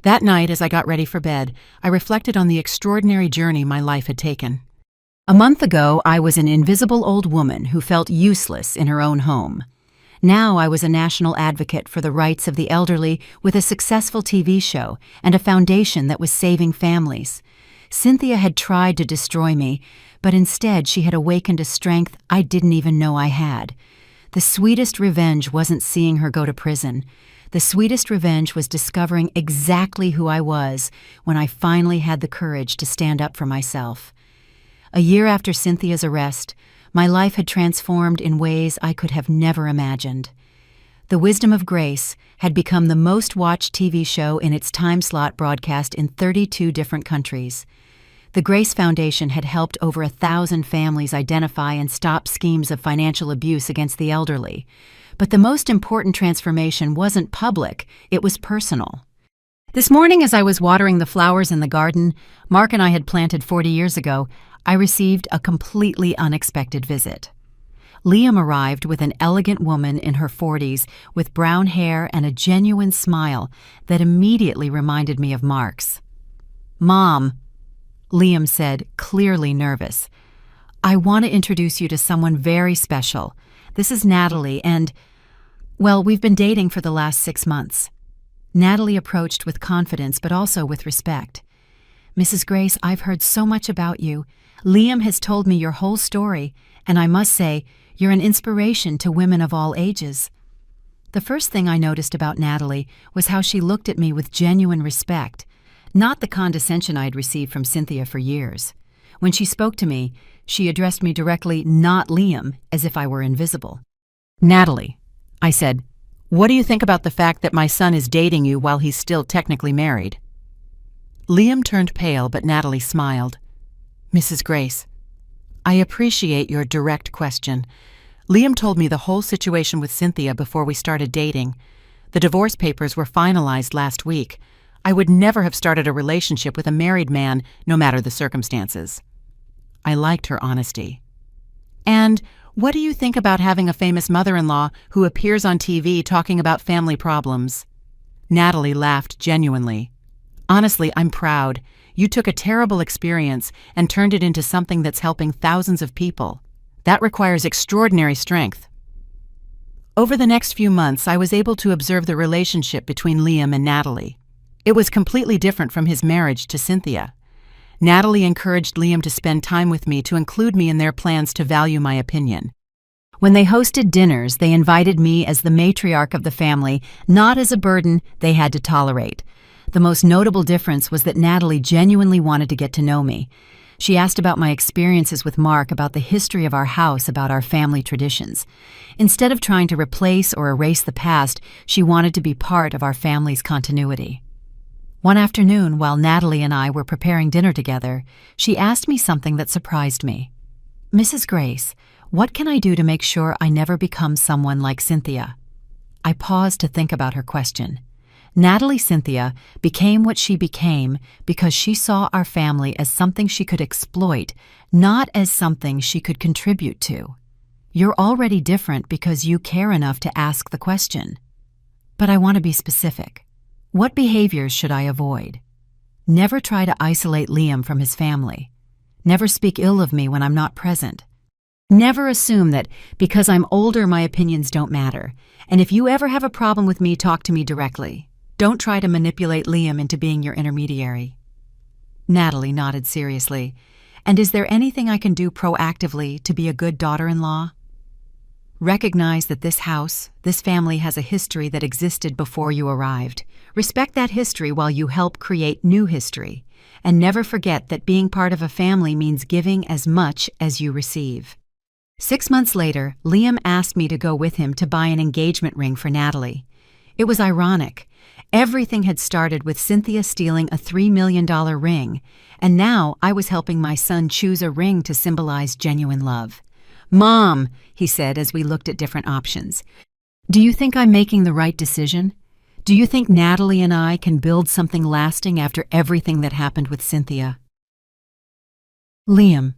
That night, as I got ready for bed, I reflected on the extraordinary journey my life had taken. A month ago, I was an invisible old woman who felt useless in her own home. Now I was a national advocate for the rights of the elderly with a successful TV show and a foundation that was saving families. Cynthia had tried to destroy me, but instead she had awakened a strength I didn't even know I had. The sweetest revenge wasn't seeing her go to prison. The sweetest revenge was discovering exactly who I was when I finally had the courage to stand up for myself. A year after Cynthia's arrest, My life had transformed in ways I could have never imagined. The Wisdom of Grace had become the most watched TV show in its time slot, broadcast in 32 different countries. The Grace Foundation had helped over 1,000 families identify and stop schemes of financial abuse against the elderly. But the most important transformation wasn't public, it was personal. This morning, as I was watering the flowers in the garden Mark and I had planted 40 years ago, I received a completely unexpected visit. Liam arrived with an elegant woman in her 40s with brown hair and a genuine smile that immediately reminded me of Mark's. "Mom," Liam said, clearly nervous, "I want to introduce you to someone very special. This is Natalie and, well, we've been dating for the last 6 months." Natalie approached with confidence but also with respect. "Mrs. Grace, I've heard so much about you. Liam has told me your whole story, and I must say, you're an inspiration to women of all ages." The first thing I noticed about Natalie was how she looked at me with genuine respect, not the condescension I'd received from Cynthia for years. When she spoke to me, she addressed me directly, not Liam, as if I were invisible. "Natalie," I said, "what do you think about the fact that my son is dating you while he's still technically married?" Liam turned pale, but Natalie smiled. "Mrs. Grace, I appreciate your direct question. Liam told me the whole situation with Cynthia before we started dating. The divorce papers were finalized last week. I would never have started a relationship with a married man, no matter the circumstances." I liked her honesty. "And what do you think about having a famous mother-in-law who appears on TV talking about family problems?" Natalie laughed genuinely. "Honestly, I'm proud. You took a terrible experience and turned it into something that's helping thousands of people. That requires extraordinary strength." Over the next few months, I was able to observe the relationship between Liam and Natalie. It was completely different from his marriage to Cynthia. Natalie encouraged Liam to spend time with me, to include me in their plans to value my opinion. When they hosted dinners, they invited me as the matriarch of the family, not as a burden they had to tolerate. The most notable difference was that Natalie genuinely wanted to get to know me. She asked about my experiences with Mark, about the history of our house, about our family traditions. Instead of trying to replace or erase the past, she wanted to be part of our family's continuity. One afternoon, while Natalie and I were preparing dinner together, she asked me something that surprised me. "Mrs. Grace, what can I do to make sure I never become someone like Cynthia?" I paused to think about her question. Natalie Cynthia became what she became because she saw our family as something she could exploit, not as something she could contribute to. You're already different because you care enough to ask the question. But I want to be specific. What behaviors should I avoid? Never try to isolate Liam from his family. Never speak ill of me when I'm not present. Never assume that because I'm older my opinions don't matter. And if you ever have a problem with me, talk to me directly. Don't try to manipulate Liam into being your intermediary. Natalie nodded seriously. "And is there anything I can do proactively to be a good daughter-in-law?" "Recognize that this house, this family has a history that existed before you arrived. Respect that history while you help create new history. And never forget that being part of a family means giving as much as you receive." 6 months later, Liam asked me to go with him to buy an engagement ring for Natalie. It was ironic. Everything had started with Cynthia stealing a $3 million ring, and now I was helping my son choose a ring to symbolize genuine love. "Mom," he said as we looked at different options, "do you think I'm making the right decision? Do you think Natalie and I can build something lasting after everything that happened with Cynthia?" Liam,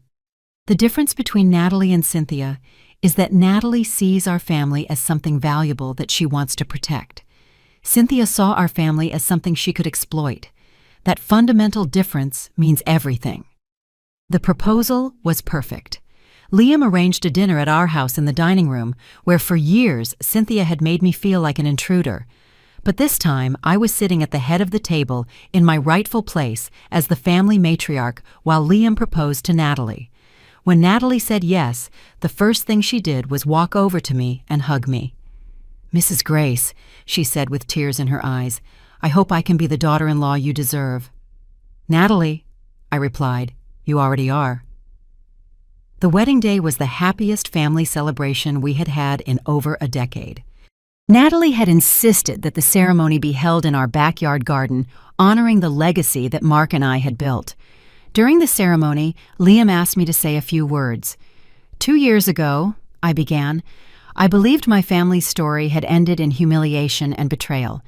the difference between Natalie and Cynthia is that Natalie sees our family as something valuable that she wants to protect. Cynthia saw our family as something she could exploit. That fundamental difference means everything. The proposal was perfect. Liam arranged a dinner at our house in the dining room, where for years Cynthia had made me feel like an intruder. But this time I was sitting at the head of the table in my rightful place as the family matriarch while Liam proposed to Natalie. When Natalie said yes, the first thing she did was walk over to me and hug me. "Mrs. Grace," she said with tears in her eyes, "I hope I can be the daughter-in-law you deserve." "Natalie," I replied, "you already are." The wedding day was the happiest family celebration we had had in over a decade. Natalie had insisted that the ceremony be held in our backyard garden, honoring the legacy that Mark and I had built. During the ceremony, Liam asked me to say a few words. 2 years ago, I began, I believed my family's story had ended in humiliation and betrayal.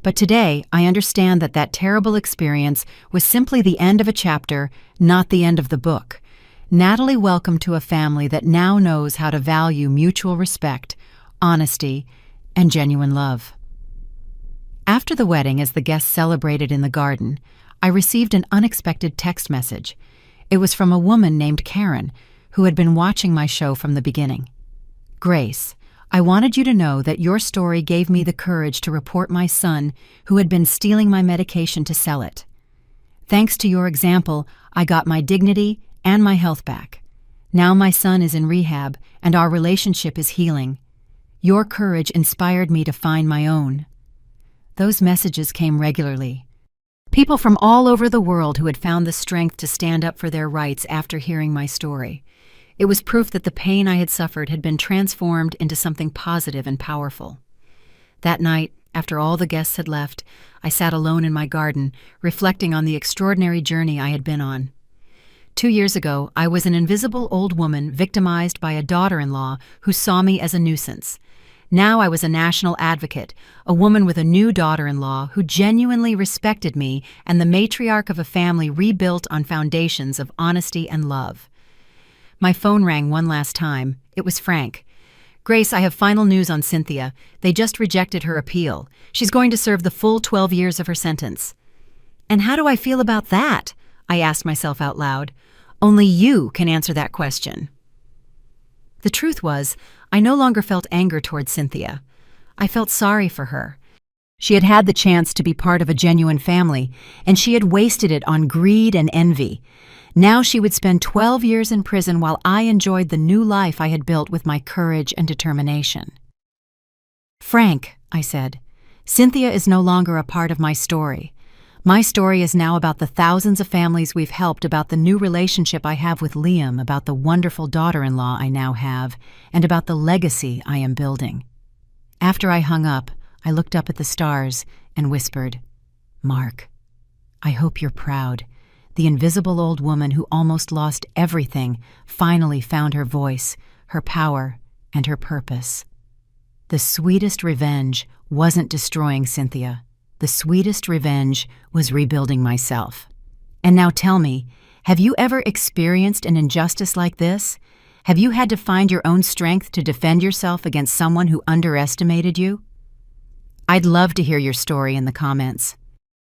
But today, I understand that that terrible experience was simply the end of a chapter, not the end of the book. Natalie welcomed to a family that now knows how to value mutual respect, honesty, and genuine love. After the wedding, as the guests celebrated in the garden, I received an unexpected text message. It was from a woman named Karen, who had been watching my show from the beginning. Grace, I wanted you to know that your story gave me the courage to report my son, who had been stealing my medication to sell it. Thanks to your example, I got my dignity and my health back. Now my son is in rehab, and our relationship is healing. Your courage inspired me to find my own. Those messages came regularly. People from all over the world who had found the strength to stand up for their rights after hearing my story. It was proof that the pain I had suffered had been transformed into something positive and powerful. That night, after all the guests had left, I sat alone in my garden, reflecting on the extraordinary journey I had been on. 2 years ago, I was an invisible old woman victimized by a daughter-in-law who saw me as a nuisance. Now I was a national advocate, a woman with a new daughter-in-law who genuinely respected me and the matriarch of a family rebuilt on foundations of honesty and love. My phone rang one last time. It was Frank. Grace, I have final news on Cynthia. They just rejected her appeal. She's going to serve the full 12 years of her sentence. And how do I feel about that? I asked myself out loud. Only you can answer that question. The truth was, I no longer felt anger toward Cynthia. I felt sorry for her. She had had the chance to be part of a genuine family, and she had wasted it on greed and envy. Now she would spend 12 years in prison while I enjoyed the new life I had built with my courage and determination. Frank, I said, Cynthia is no longer a part of my story. My story is now about the thousands of families we've helped, about the new relationship I have with Liam, about the wonderful daughter-in-law I now have, and about the legacy I am building. After I hung up, I looked up at the stars and whispered, Mark, I hope you're proud. The invisible old woman who almost lost everything finally found her voice, her power, and her purpose. The sweetest revenge wasn't destroying Cynthia. The sweetest revenge was rebuilding myself. And now tell me, have you ever experienced an injustice like this? Have you had to find your own strength to defend yourself against someone who underestimated you? I'd love to hear your story in the comments.